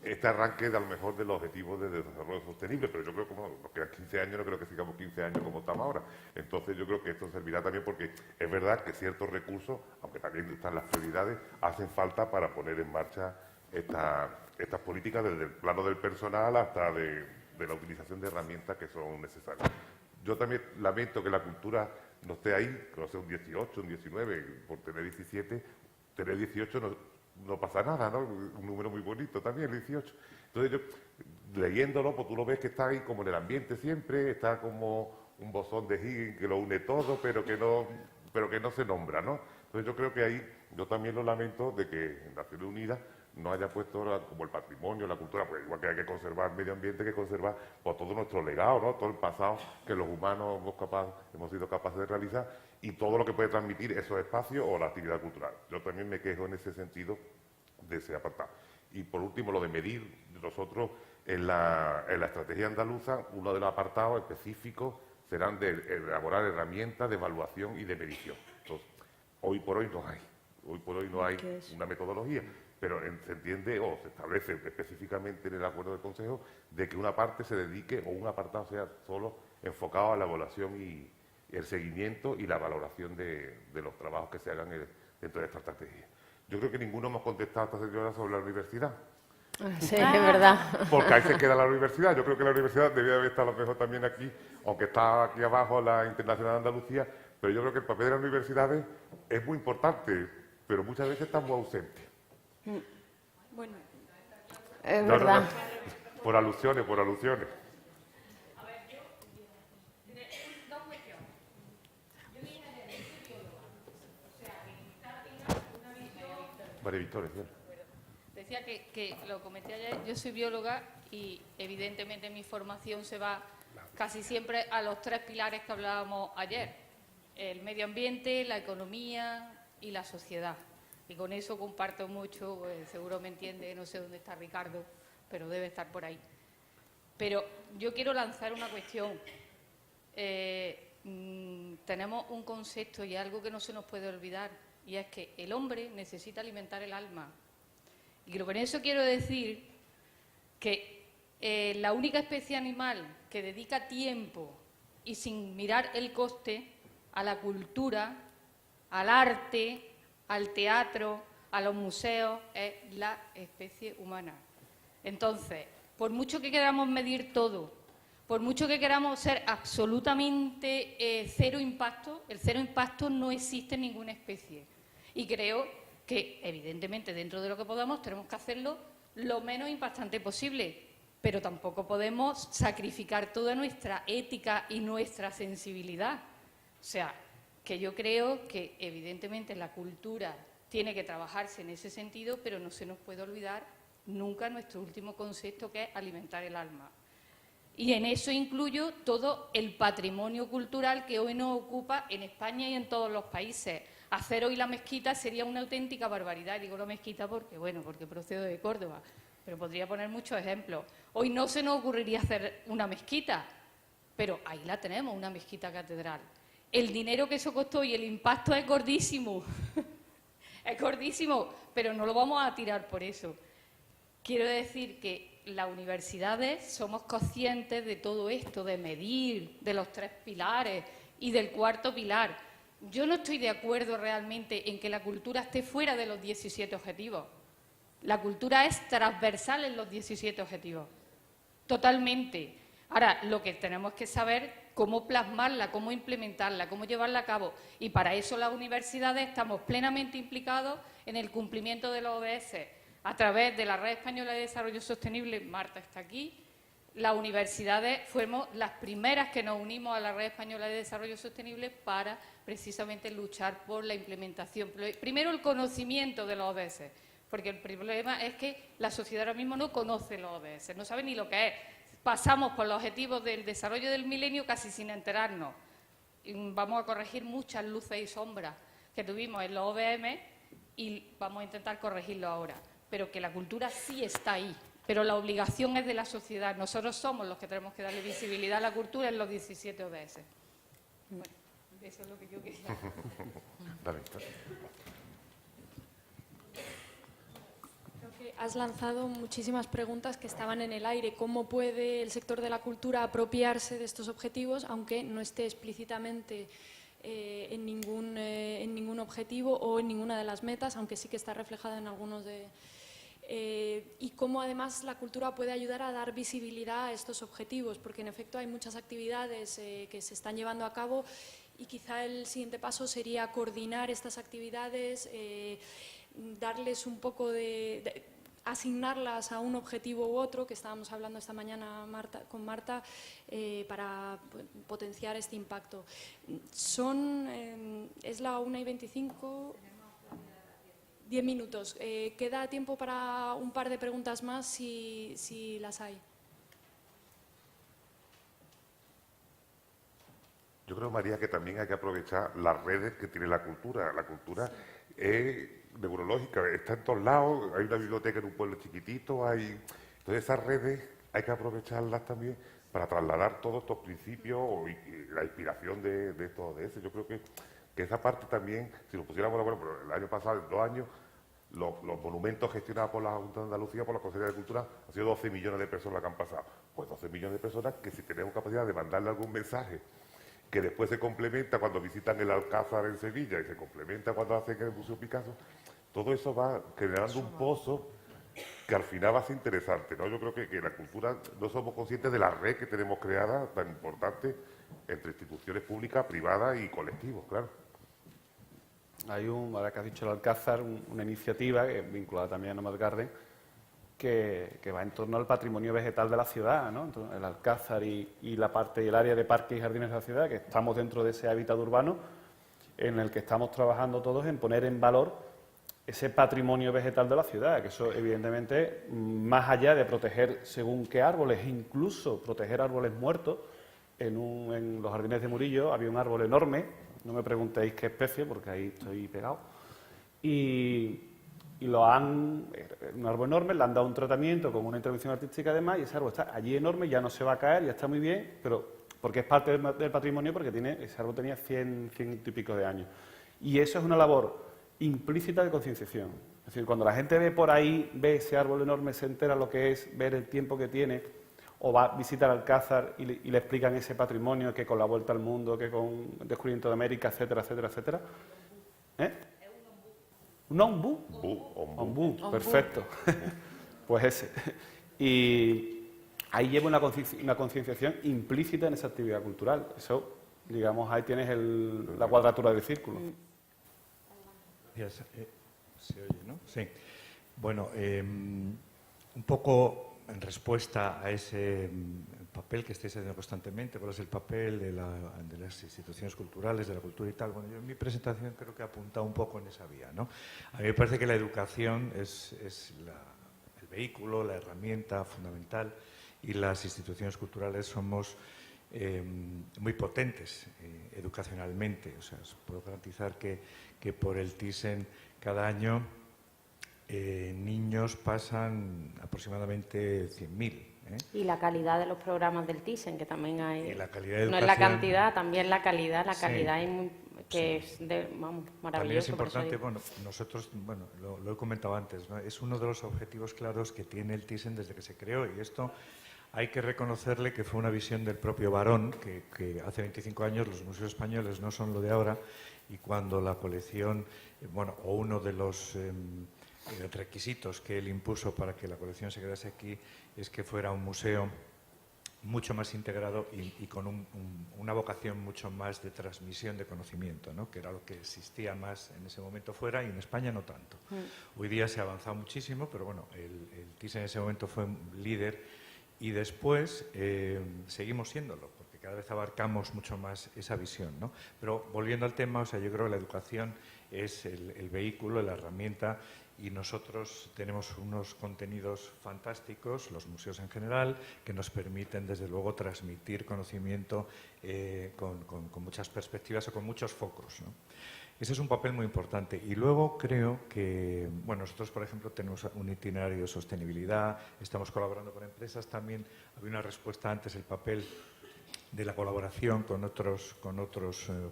este arranque de a lo mejor de los objetivos de desarrollo sostenible, pero yo creo que como nos quedan 15 años, no creo que sigamos 15 años como estamos ahora. Entonces yo creo que esto servirá también porque es verdad que ciertos recursos, aunque también están las prioridades, hacen falta para poner en marcha estas políticas desde el plano del personal hasta de la utilización de herramientas que son necesarias. Yo también lamento que la cultura no esté ahí, que no sea un 18, un 19, por tener 17, tener 18 no pasa nada, ¿no? Un número muy bonito también, el 18. Entonces yo, leyéndolo, pues tú lo ves que está ahí como en el ambiente siempre, está como un bosón de Higgins que lo une todo, pero que no se nombra, ¿no? Entonces yo creo que ahí, yo también lo lamento de que en Naciones Unidas no haya puesto como el patrimonio, la cultura, pues igual que hay que conservar el medio ambiente, hay que conservar pues, todo nuestro legado, ¿no? Todo el pasado que los humanos hemos sido capaces de realizar, y todo lo que puede transmitir esos espacios o la actividad cultural. Yo también me quejo en ese sentido de ese apartado. Y por último, lo de medir. Nosotros en la estrategia andaluza, uno de los apartados específicos serán de elaborar herramientas de evaluación y de medición. Entonces, hoy por hoy no hay. Hoy por hoy no hay una metodología, pero se entiende o se establece específicamente en el acuerdo del Consejo de que una parte se dedique o un apartado sea solo enfocado a la evaluación y el seguimiento y la valoración de los trabajos que se hagan dentro de esta estrategia. Yo creo que ninguno hemos contestado a esta señora sobre la universidad. Sí, es verdad. Porque ahí se queda la universidad. Yo creo que la universidad debía haber estado a lo mejor también aquí, aunque está aquí abajo la Internacional de Andalucía, pero yo creo que el papel de las universidades es muy importante, pero muchas veces está muy ausente. Bueno, Es verdad. No. Por alusiones, por alusiones. María Victoria, ¿sí? Decía que lo comenté ayer, yo soy bióloga y evidentemente mi formación se va casi siempre a los 3 pilares que hablábamos ayer: el medio ambiente, la economía y la sociedad. Y con eso comparto mucho, pues, seguro me entiende, no sé dónde está Ricardo, pero debe estar por ahí. Pero yo quiero lanzar una cuestión. Tenemos un concepto y algo que no se nos puede olvidar, y es que el hombre necesita alimentar el alma. Y con eso quiero decir que la única especie animal que dedica tiempo y sin mirar el coste a la cultura, al arte, al teatro, a los museos, es la especie humana. Entonces, por mucho que queramos medir todo, por mucho que queramos ser absolutamente cero impacto, el cero impacto no existe en ninguna especie. Y creo que, evidentemente, dentro de lo que podamos, tenemos que hacerlo lo menos impactante posible, pero tampoco podemos sacrificar toda nuestra ética y nuestra sensibilidad. O sea, que yo creo que, evidentemente, la cultura tiene que trabajarse en ese sentido, pero no se nos puede olvidar nunca nuestro último concepto, que es alimentar el alma. Y en eso incluyo todo el patrimonio cultural que hoy nos ocupa en España y en todos los países. Hacer hoy la mezquita sería una auténtica barbaridad. Digo la mezquita porque procedo de Córdoba, pero podría poner muchos ejemplos. Hoy no se nos ocurriría hacer una mezquita, pero ahí la tenemos, una mezquita catedral. El dinero que eso costó y el impacto es gordísimo. Es gordísimo, pero no lo vamos a tirar por eso. Quiero decir que las universidades somos conscientes de todo esto, de medir, de los 3 pilares y del 4.º pilar. Yo no estoy de acuerdo realmente en que la cultura esté fuera de los 17 objetivos. La cultura es transversal en los 17 objetivos, totalmente. Ahora, lo que tenemos que saber cómo plasmarla, cómo implementarla, cómo llevarla a cabo. Y para eso las universidades estamos plenamente implicados en el cumplimiento de los ODS a través de la Red Española de Desarrollo Sostenible. Marta está aquí. Las universidades fuimos las primeras que nos unimos a la Red Española de Desarrollo Sostenible para precisamente luchar por la implementación. Primero, el conocimiento de los ODS, porque el problema es que la sociedad ahora mismo no conoce los ODS, no sabe ni lo que es. Pasamos por los objetivos del desarrollo del milenio casi sin enterarnos. Vamos a corregir muchas luces y sombras que tuvimos en los OBM y vamos a intentar corregirlo ahora. Pero que la cultura sí está ahí, pero la obligación es de la sociedad. Nosotros somos los que tenemos que darle visibilidad a la cultura en los 17 ODS. Bueno, eso es lo que yo quería. Dale. Creo que has lanzado muchísimas preguntas que estaban en el aire. ¿Cómo puede el sector de la cultura apropiarse de estos objetivos, aunque no esté explícitamente en ningún objetivo o en ninguna de las metas, aunque sí que está reflejada en algunos de... y cómo además la cultura puede ayudar a dar visibilidad a estos objetivos, porque en efecto hay muchas actividades que se están llevando a cabo y quizá el siguiente paso sería coordinar estas actividades, darles un poco asignarlas a un objetivo u otro, que estábamos hablando esta mañana con Marta, para potenciar este impacto. Es la 1:25, 10 minutos. Queda tiempo para un par de preguntas más si las hay. Yo creo, María, que también hay que aprovechar las redes que tiene la cultura. La cultura es neurológica, está en todos lados, hay una biblioteca en un pueblo chiquitito, entonces esas redes hay que aprovecharlas también para trasladar todos estos principios y la inspiración de todo eso. Yo creo que esa parte también, si lo pusiéramos, bueno, pero el año pasado, en 2 años, los monumentos gestionados por la Junta de Andalucía, por la Consejería de Cultura, han sido 12 millones de personas las que han pasado. Pues 12 millones de personas que si tenemos capacidad de mandarle algún mensaje, que después se complementa cuando visitan el Alcázar en Sevilla y se complementa cuando hacen el Museo Picasso, todo eso va generando un pozo que al final va a ser interesante, ¿no? Yo creo que la cultura no somos conscientes de la red que tenemos creada tan importante entre instituciones públicas, privadas y colectivos, claro. Hay ahora que has dicho el Alcázar, una iniciativa vinculada también a Nomad Garden, que va en torno al patrimonio vegetal de la ciudad, ¿no? Entonces, el Alcázar y el área de parques y jardines de la ciudad, que estamos dentro de ese hábitat urbano, en el que estamos trabajando todos en poner en valor ese patrimonio vegetal de la ciudad, que eso evidentemente, más allá de proteger según qué árboles, incluso proteger árboles muertos, en los jardines de Murillo había un árbol enorme, no me preguntéis qué especie, porque ahí estoy pegado, y un árbol enorme, le han dado un tratamiento con una intervención artística además, y ese árbol está allí enorme, ya no se va a caer, ya está muy bien, pero porque es parte del patrimonio, porque ese árbol tenía 100 y pico de años. Y eso es una labor implícita de concienciación. Es decir, cuando la gente ve por ahí, ve ese árbol enorme, se entera lo que es, ver el tiempo que tiene, o va a visitar Alcázar y le explican ese patrimonio que con la Vuelta al Mundo, que con el descubrimiento de América, etcétera, etcétera, etcétera. ¿Un ombú? Ombú, perfecto. Pues ese. Y ahí lleva una concienciación implícita en esa actividad cultural. Eso, digamos, ahí tienes la cuadratura del círculo. Se oye, ¿no? Sí. Bueno, un poco en respuesta a ese papel que estáis haciendo constantemente, cuál es el papel de las instituciones culturales, de la cultura y tal. Bueno, yo en mi presentación creo que he apuntado un poco en esa vía, ¿no? A mí me parece que la educación es el vehículo, la herramienta fundamental, y las instituciones culturales somos muy potentes educacionalmente. O sea, os puedo garantizar que por el Thyssen cada año niños pasan aproximadamente 100.000. Y la calidad de los programas del Thyssen, que también hay. Y la calidad de no educación, es la cantidad, también la calidad. La calidad sí, es maravilloso. También es importante, bueno, nosotros, lo he comentado antes, ¿no? Es uno de los objetivos claros que tiene el Thyssen desde que se creó, y esto hay que reconocerle que fue una visión del propio Barón, que hace 25 años los museos españoles no son lo de ahora, y cuando la colección, o uno de los requisitos que él impuso para que la colección se quedase aquí es que fuera un museo mucho más integrado y con una vocación mucho más de transmisión de conocimiento, ¿no? Que era lo que existía más en ese momento fuera, y en España no tanto. Hoy día se ha avanzado muchísimo, pero bueno, el Thyssen en ese momento fue un líder, y después seguimos siéndolo, porque cada vez abarcamos mucho más esa visión, ¿no? Pero volviendo al tema, o sea, yo creo que la educación es el vehículo, la herramienta, y nosotros tenemos unos contenidos fantásticos, los museos en general, que nos permiten, desde luego, transmitir conocimiento con muchas perspectivas o con muchos focos, ¿no? Ese es un papel muy importante. Y luego creo que, nosotros, por ejemplo, tenemos un itinerario de sostenibilidad, estamos colaborando con empresas también. Había una respuesta antes, el papel de la colaboración con otros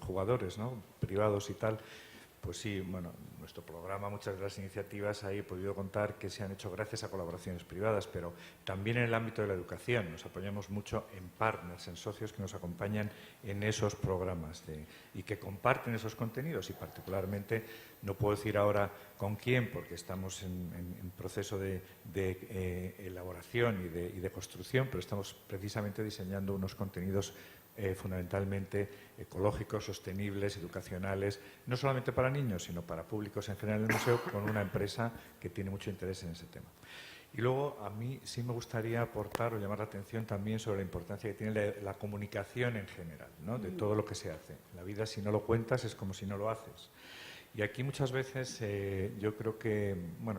jugadores, ¿no? Privados y tal. Pues sí, nuestro programa, muchas de las iniciativas ahí he podido contar que se han hecho gracias a colaboraciones privadas, pero también en el ámbito de la educación. Nos apoyamos mucho en partners, en socios que nos acompañan en esos programas y que comparten esos contenidos, y particularmente, no puedo decir ahora con quién, porque estamos en proceso de elaboración y de construcción, pero estamos precisamente diseñando unos contenidos fundamentalmente ecológicos, sostenibles, educacionales, no solamente para niños, sino para públicos en general en el museo, con una empresa que tiene mucho interés en ese tema. Y luego, a mí sí me gustaría aportar o llamar la atención también sobre la importancia que tiene la comunicación en general, ¿no? De todo lo que se hace. La vida, si no lo cuentas, es como si no lo haces. Y aquí muchas veces yo creo que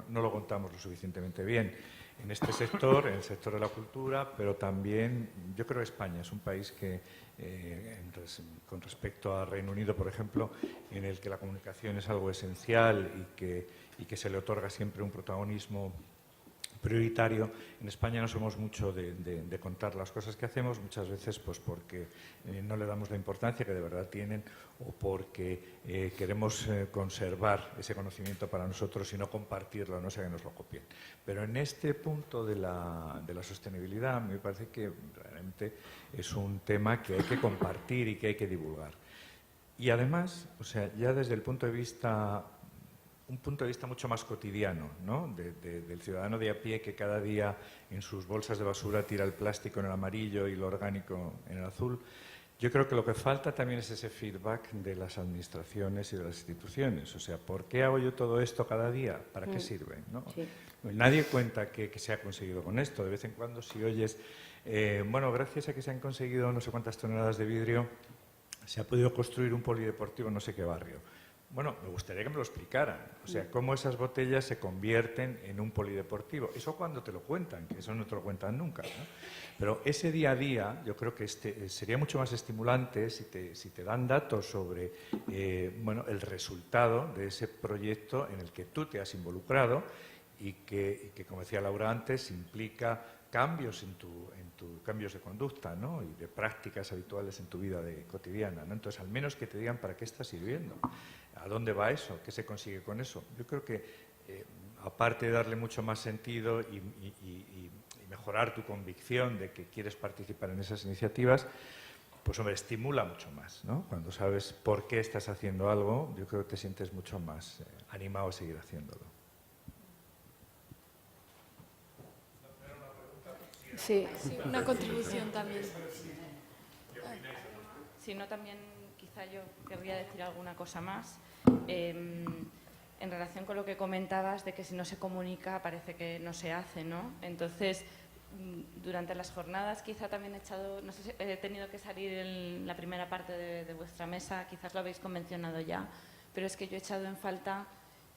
no lo contamos lo suficientemente bien. En este sector, en el sector de la cultura, pero también yo creo que España es un país que, con respecto a Reino Unido, por ejemplo, en el que la comunicación es algo esencial y que se le otorga siempre un protagonismo prioritario. En España no somos mucho de contar las cosas que hacemos, muchas veces pues porque no le damos la importancia que de verdad tienen o porque queremos conservar ese conocimiento para nosotros y no compartirlo, no sea que nos lo copien. Pero en este punto de la sostenibilidad me parece que realmente es un tema que hay que compartir y que hay que divulgar. Y además, o sea, ya desde el punto de vista mucho más cotidiano, ¿no? Del ciudadano de a pie que cada día en sus bolsas de basura tira el plástico en el amarillo y lo orgánico en el azul. Yo creo que lo que falta también es ese feedback de las administraciones y de las instituciones. O sea, ¿por qué hago yo todo esto cada día? ¿Para qué sirve? ¿No? Sí. Nadie cuenta qué se ha conseguido con esto. De vez en cuando si oyes, gracias a que se han conseguido no sé cuántas toneladas de vidrio, se ha podido construir un polideportivo en no sé qué barrio. Bueno, me gustaría que me lo explicaran. O sea, cómo esas botellas se convierten en un polideportivo. Eso cuando te lo cuentan, que eso no te lo cuentan nunca, ¿no? Pero ese día a día, yo creo que sería mucho más estimulante si te dan datos sobre el resultado de ese proyecto en el que tú te has involucrado y que como decía Laura antes, implica cambios en tu cambios de conducta, ¿no? Y de prácticas habituales en tu vida cotidiana, ¿no? Entonces, al menos que te digan para qué está sirviendo, a dónde va eso, qué se consigue con eso. Yo creo que, aparte de darle mucho más sentido y mejorar tu convicción de que quieres participar en esas iniciativas, pues, hombre, estimula mucho más, ¿no? Cuando sabes por qué estás haciendo algo, yo creo que te sientes mucho más animado a seguir haciéndolo. Sí, una contribución también. Si no, también quizá yo querría decir alguna cosa más. En relación con lo que comentabas de que si no se comunica parece que no se hace, ¿no? Entonces, durante las jornadas quizá también no sé si he tenido que salir en la primera parte de vuestra mesa, quizás lo habéis convencionado ya, pero es que yo he echado en falta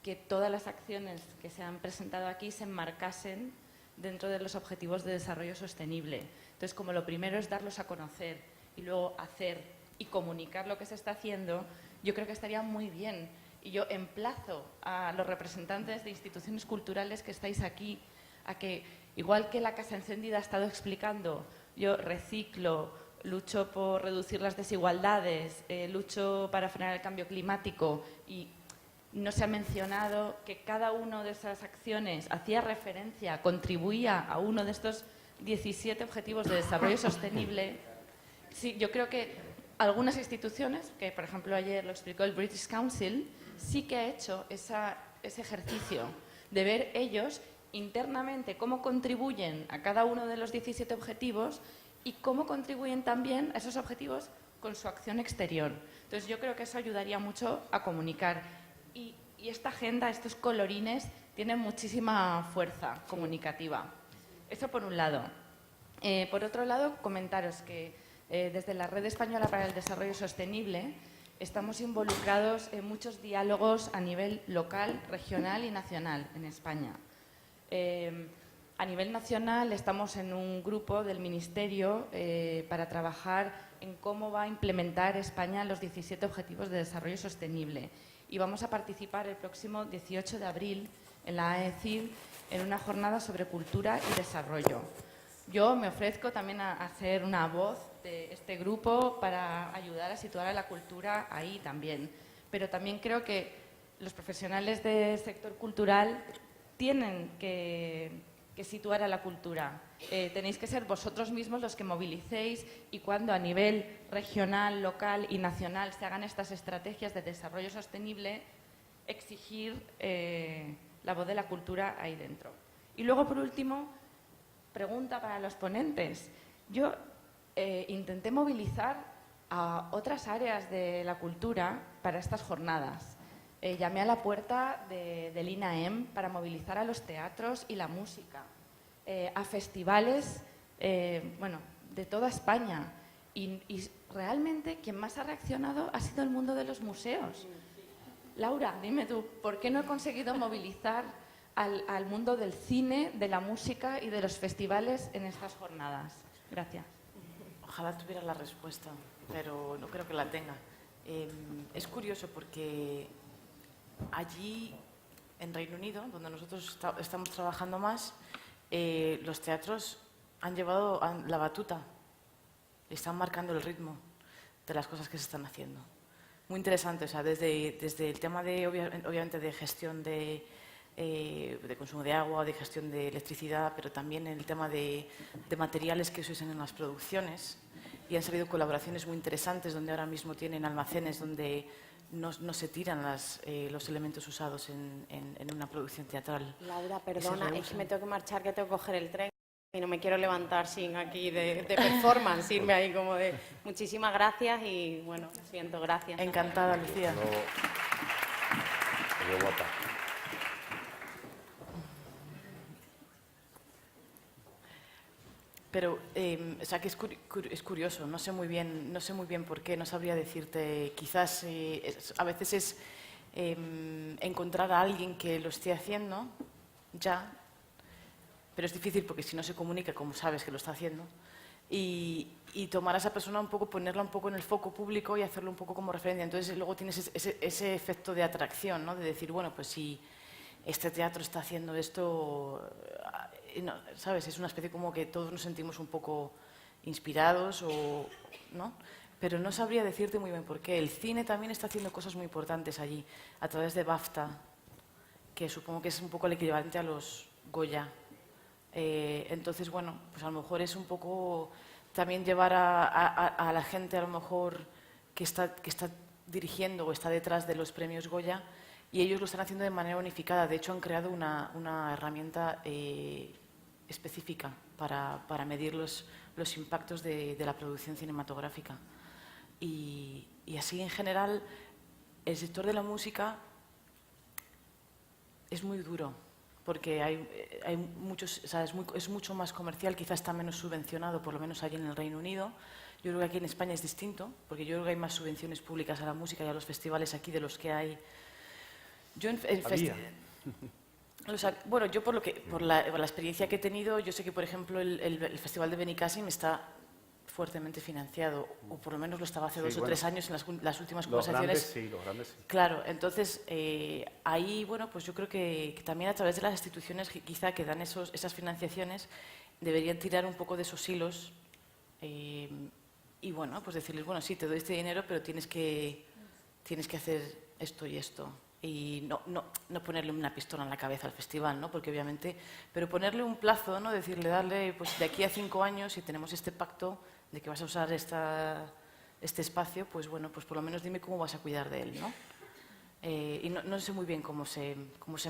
que todas las acciones que se han presentado aquí se enmarcasen dentro de los objetivos de desarrollo sostenible. Entonces, como lo primero es darlos a conocer y luego hacer y comunicar lo que se está haciendo, yo creo que estaría muy bien. Y yo emplazo a los representantes de instituciones culturales que estáis aquí a que, igual que la Casa Encendida ha estado explicando, yo reciclo, lucho por reducir las desigualdades, lucho para frenar el cambio climático y no se ha mencionado que cada una de esas acciones hacía referencia, contribuía a uno de estos 17 objetivos de desarrollo sostenible. Sí, yo creo que algunas instituciones, que por ejemplo ayer lo explicó el British Council, sí que ha hecho ese ejercicio de ver ellos internamente cómo contribuyen a cada uno de los 17 objetivos y cómo contribuyen también a esos objetivos con su acción exterior. Entonces yo creo que eso ayudaría mucho a comunicar. Y esta agenda, estos colorines, tienen muchísima fuerza comunicativa. Eso por un lado. Por otro lado, comentaros que desde la Red Española para el Desarrollo Sostenible estamos involucrados en muchos diálogos a nivel local, regional y nacional en España. A nivel nacional estamos en un grupo del Ministerio para trabajar en cómo va a implementar España los 17 Objetivos de Desarrollo Sostenible. Y vamos a participar el próximo 18 de abril en la AECID en una jornada sobre cultura y desarrollo. Yo me ofrezco también a ser una voz de este grupo para ayudar a situar a la cultura ahí también. Pero también creo que los profesionales del sector cultural tienen que situar a la cultura. Tenéis que ser vosotros mismos los que movilicéis y cuando a nivel regional, local y nacional se hagan estas estrategias de desarrollo sostenible, exigir la voz de la cultura ahí dentro. Y luego, por último, pregunta para los ponentes. Yo intenté movilizar a otras áreas de la cultura para estas jornadas. Llamé a la puerta del INAEM para movilizar a los teatros y la música, a festivales de toda España. Y realmente quien más ha reaccionado ha sido el mundo de los museos. Laura, dime tú, ¿por qué no he conseguido movilizar al mundo del cine, de la música y de los festivales en estas jornadas? Gracias. Ojalá tuviera la respuesta, pero no creo que la tenga. Es curioso porque allí, en Reino Unido, donde nosotros estamos trabajando más, los teatros han llevado la batuta, están marcando el ritmo de las cosas que se están haciendo. Muy interesante, o sea, desde el tema de, obviamente, de gestión de consumo de agua, de gestión de electricidad, pero también en el tema de materiales que se usan en las producciones. Y han salido colaboraciones muy interesantes donde ahora mismo tienen almacenes donde no se tiran los elementos usados en una producción teatral. Laura, perdona, es que me tengo que marchar, que tengo que coger el tren y no me quiero levantar sin aquí de performance, irme ahí como de muchísimas gracias y bueno, siento, gracias. Encantada, Lucía. Guapa. Pero, o sea, que es curioso, no sé muy bien por qué, no sabría decirte. Quizás a veces es encontrar a alguien que lo esté haciendo ya, pero es difícil porque si no se comunica, como sabes que lo está haciendo, y tomar a esa persona un poco, ponerla un poco en el foco público y hacerlo un poco como referencia. Entonces luego tienes ese efecto de atracción, ¿no? De decir, bueno, pues si este teatro está haciendo esto, no, ¿sabes? Es una especie como que todos nos sentimos un poco inspirados, ¿no? Pero no sabría decirte muy bien por qué. El cine también está haciendo cosas muy importantes allí, a través de BAFTA, que supongo que es un poco el equivalente a los Goya. Entonces, bueno, pues a lo mejor es un poco también llevar a la gente, a lo mejor, que está dirigiendo o está detrás de los premios Goya, y ellos lo están haciendo de manera unificada. De hecho, han creado una herramienta específica para medir los impactos de la producción cinematográfica. Y así, en general, el sector de la música es muy duro, porque hay muchos, o sea, es mucho más comercial, quizás está menos subvencionado, por lo menos allí en el Reino Unido. Yo creo que aquí en España es distinto, porque yo creo que hay más subvenciones públicas a la música y a los festivales aquí de los que hay. Bueno, yo por la experiencia que he tenido, yo sé que, por ejemplo, el Festival de Benicàssim está fuertemente financiado, o por lo menos lo estaba hace 2 o 3 años en las últimas conversaciones. Los grandes sí. Claro, entonces ahí, bueno, pues yo creo que también a través de las instituciones quizá que dan esas financiaciones deberían tirar un poco de esos hilos y, bueno, pues decirles, bueno, sí, te doy este dinero, pero tienes que hacer esto y esto. Y no ponerle una pistola en la cabeza al festival, ¿no? Porque obviamente, pero ponerle un plazo, ¿no? Decirle, darle, pues de aquí a 5 años, si tenemos este pacto de que vas a usar este espacio, pues bueno, pues por lo menos dime cómo vas a cuidar de él, ¿no? Y no sé muy bien cómo se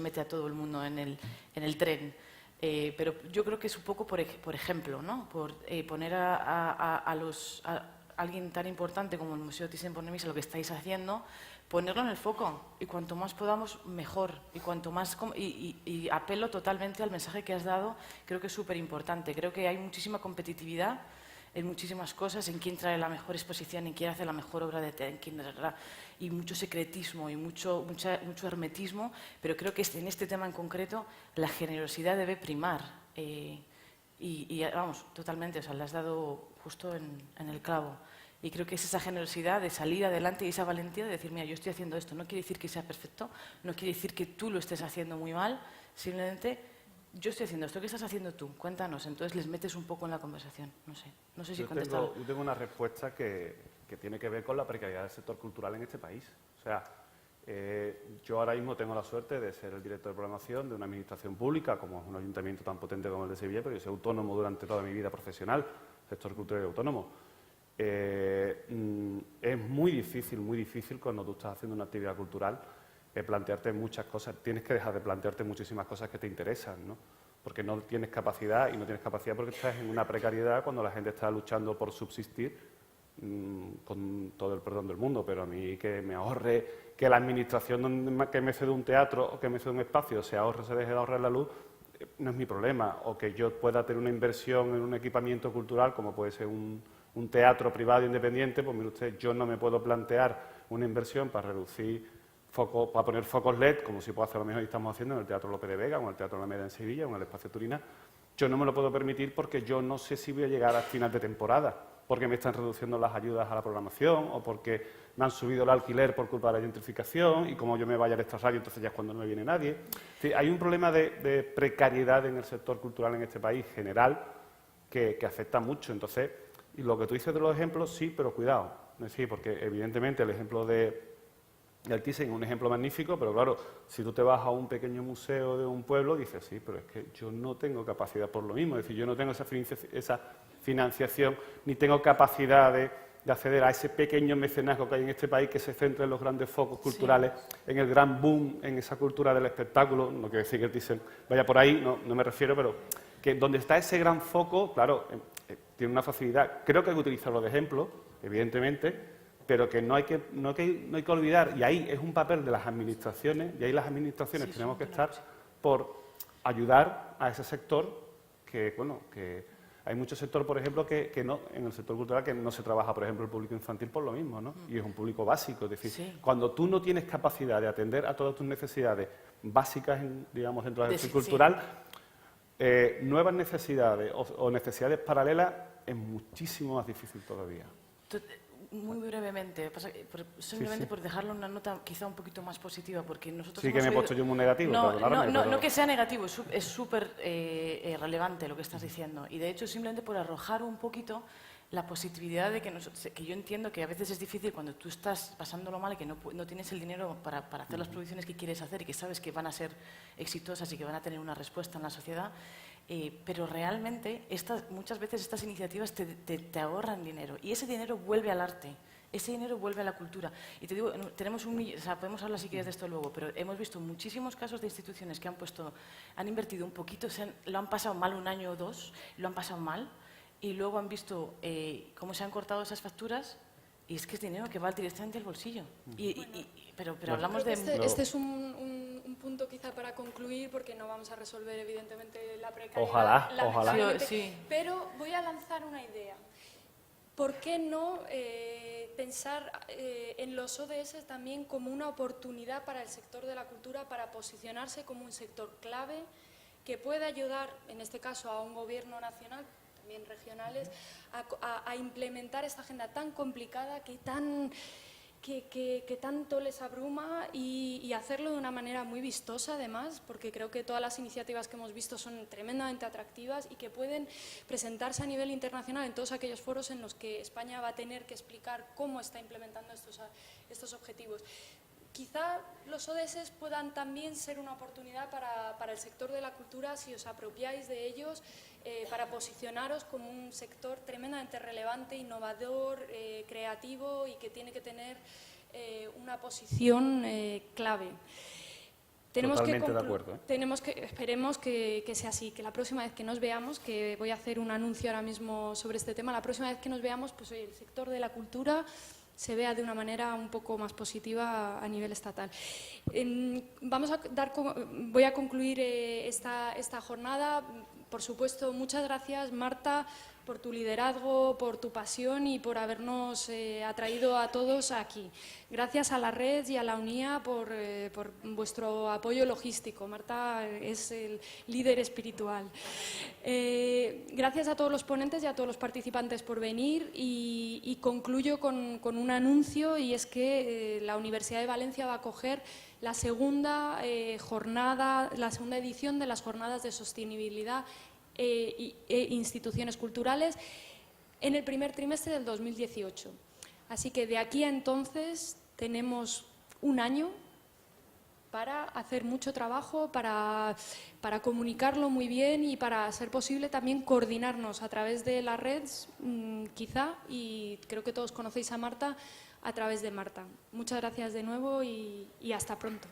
mete a todo el mundo en el tren, pero yo creo que es un poco por ejemplo, ¿no? Por poner a alguien tan importante como el Museo Thyssen-Bornemisza, lo que estáis haciendo, ponerlo en el foco, y cuanto más podamos, mejor, y cuanto más y apelo totalmente al mensaje que has dado. Creo que es súper importante. Creo que hay muchísima competitividad en muchísimas cosas, en quién trae la mejor exposición, en quién hace la mejor obra de teatro, y mucho secretismo y mucho hermetismo, pero creo que en este tema en concreto la generosidad debe primar, y vamos, totalmente, o sea, le has dado justo en el clavo. Y creo que es esa generosidad de salir adelante y esa valentía de decir, mira, yo estoy haciendo esto, no quiere decir que sea perfecto, no quiere decir que tú lo estés haciendo muy mal, simplemente yo estoy haciendo esto, ¿qué estás haciendo tú? Cuéntanos. Entonces les metes un poco en la conversación, no sé si contestar. Yo tengo una respuesta que tiene que ver con la precariedad del sector cultural en este país. O sea, yo ahora mismo tengo la suerte de ser el director de programación de una administración pública, como es un ayuntamiento tan potente como el de Sevilla, pero yo soy autónomo durante toda mi vida profesional, sector cultural y autónomo. Es muy difícil cuando tú estás haciendo una actividad cultural plantearte muchas cosas. Tienes que dejar de plantearte muchísimas cosas que te interesan, ¿no? Porque no tienes capacidad, y no tienes capacidad porque estás en una precariedad cuando la gente está luchando por subsistir, con todo el perdón del mundo, pero a mí que me ahorre, que la administración que me cede un teatro o que me cede un espacio se deje de ahorrar la luz, no es mi problema. O que yo pueda tener una inversión en un equipamiento cultural, como puede ser un teatro privado independiente, pues mire usted, yo no me puedo plantear una inversión para reducir para poner focos LED, como si puede hacer lo mismo que estamos haciendo en el Teatro Lope de Vega, o en el Teatro Alameda en Sevilla, o en el Espacio Turina. Yo no me lo puedo permitir porque yo no sé si voy a llegar al final de temporada, porque me están reduciendo las ayudas a la programación, o porque me han subido el alquiler por culpa de la gentrificación, y como yo me vaya al extrarradio, entonces ya es cuando no me viene nadie. Sí, hay un problema de precariedad en el sector cultural en este país general que afecta mucho. Entonces, y lo que tú dices de los ejemplos, sí, pero cuidado. Es decir, porque evidentemente el ejemplo del Thyssen es un ejemplo magnífico, pero claro, si tú te vas a un pequeño museo de un pueblo, dices, sí, pero es que yo no tengo capacidad por lo mismo. Es decir, yo no tengo esa financiación, ni tengo capacidad de acceder a ese pequeño mecenazgo que hay en este país, que se centra en los grandes focos culturales, en el gran boom, en esa cultura del espectáculo. No quiero decir que el Thyssen vaya por ahí, no me refiero, pero que donde está ese gran foco, claro, tiene una facilidad. Creo que hay que utilizarlo de ejemplo, evidentemente, pero que no hay que olvidar, y ahí es un papel de las administraciones, y ahí las administraciones tenemos que estar por ayudar a ese sector que, bueno, que hay mucho sector, por ejemplo, que no, en el sector cultural que no se trabaja, por ejemplo, el público infantil por lo mismo, ¿no? Y es un público básico, es decir, cuando tú no tienes capacidad de atender a todas tus necesidades básicas, digamos, dentro de la gestión cultural, nuevas necesidades o necesidades paralelas es muchísimo más difícil todavía. Muy brevemente, simplemente por dejarle una nota quizá un poquito más positiva, porque nosotros sí que me he puesto yo muy negativo. No que sea negativo, es súper relevante lo que estás diciendo, y de hecho simplemente por arrojar un poquito la positividad de que yo entiendo que a veces es difícil cuando tú estás pasándolo mal y que no tienes el dinero para hacer las producciones que quieres hacer y que sabes que van a ser exitosas y que van a tener una respuesta en la sociedad, pero realmente muchas veces estas iniciativas te ahorran dinero, y ese dinero vuelve al arte. Ese dinero vuelve a la cultura. Y te digo, podemos hablar si quieres de esto luego, pero hemos visto muchísimos casos de instituciones que han invertido un poquito, lo han pasado mal un año o dos, lo han pasado mal, y luego han visto cómo se han cortado esas facturas, y es que es dinero que va directamente al bolsillo. Pero hablamos de... Este es un punto quizá para concluir, porque no vamos a resolver evidentemente la precariedad. Ojalá. Sí. Pero voy a lanzar una idea. ¿Por qué no pensar en los ODS también como una oportunidad para el sector de la cultura para posicionarse como un sector clave que puede ayudar, en este caso a un gobierno nacional, también regionales, a implementar esta agenda tan complicada que tanto les abruma, y hacerlo de una manera muy vistosa además, porque creo que todas las iniciativas que hemos visto son tremendamente atractivas y que pueden presentarse a nivel internacional en todos aquellos foros en los que España va a tener que explicar cómo está implementando estos objetivos. Quizá los ODS puedan también ser una oportunidad para el sector de la cultura, si os apropiáis de ellos, para posicionaros como un sector tremendamente relevante, innovador, creativo, y que tiene que tener una posición clave. Totalmente de acuerdo. Esperemos que sea así, que la próxima vez que nos veamos, que voy a hacer un anuncio ahora mismo sobre este tema, la próxima vez que nos veamos, pues el sector de la cultura se vea de una manera un poco más positiva a nivel estatal. Voy a concluir esta jornada. Por supuesto, muchas gracias, Marta, por tu liderazgo, por tu pasión y por habernos atraído a todos aquí. Gracias a la red y a la UNIA por vuestro apoyo logístico. Marta es el líder espiritual. Gracias a todos los ponentes y a todos los participantes por venir, y concluyo con un anuncio, y es que la Universidad de Valencia va a acoger la segunda edición de las Jornadas de Sostenibilidad e instituciones culturales en el primer trimestre del 2018. Así que de aquí a entonces tenemos un año para hacer mucho trabajo, para comunicarlo muy bien, y para ser posible también coordinarnos a través de las redes, quizá, y creo que todos conocéis a Marta, a través de Marta. Muchas gracias de nuevo y hasta pronto.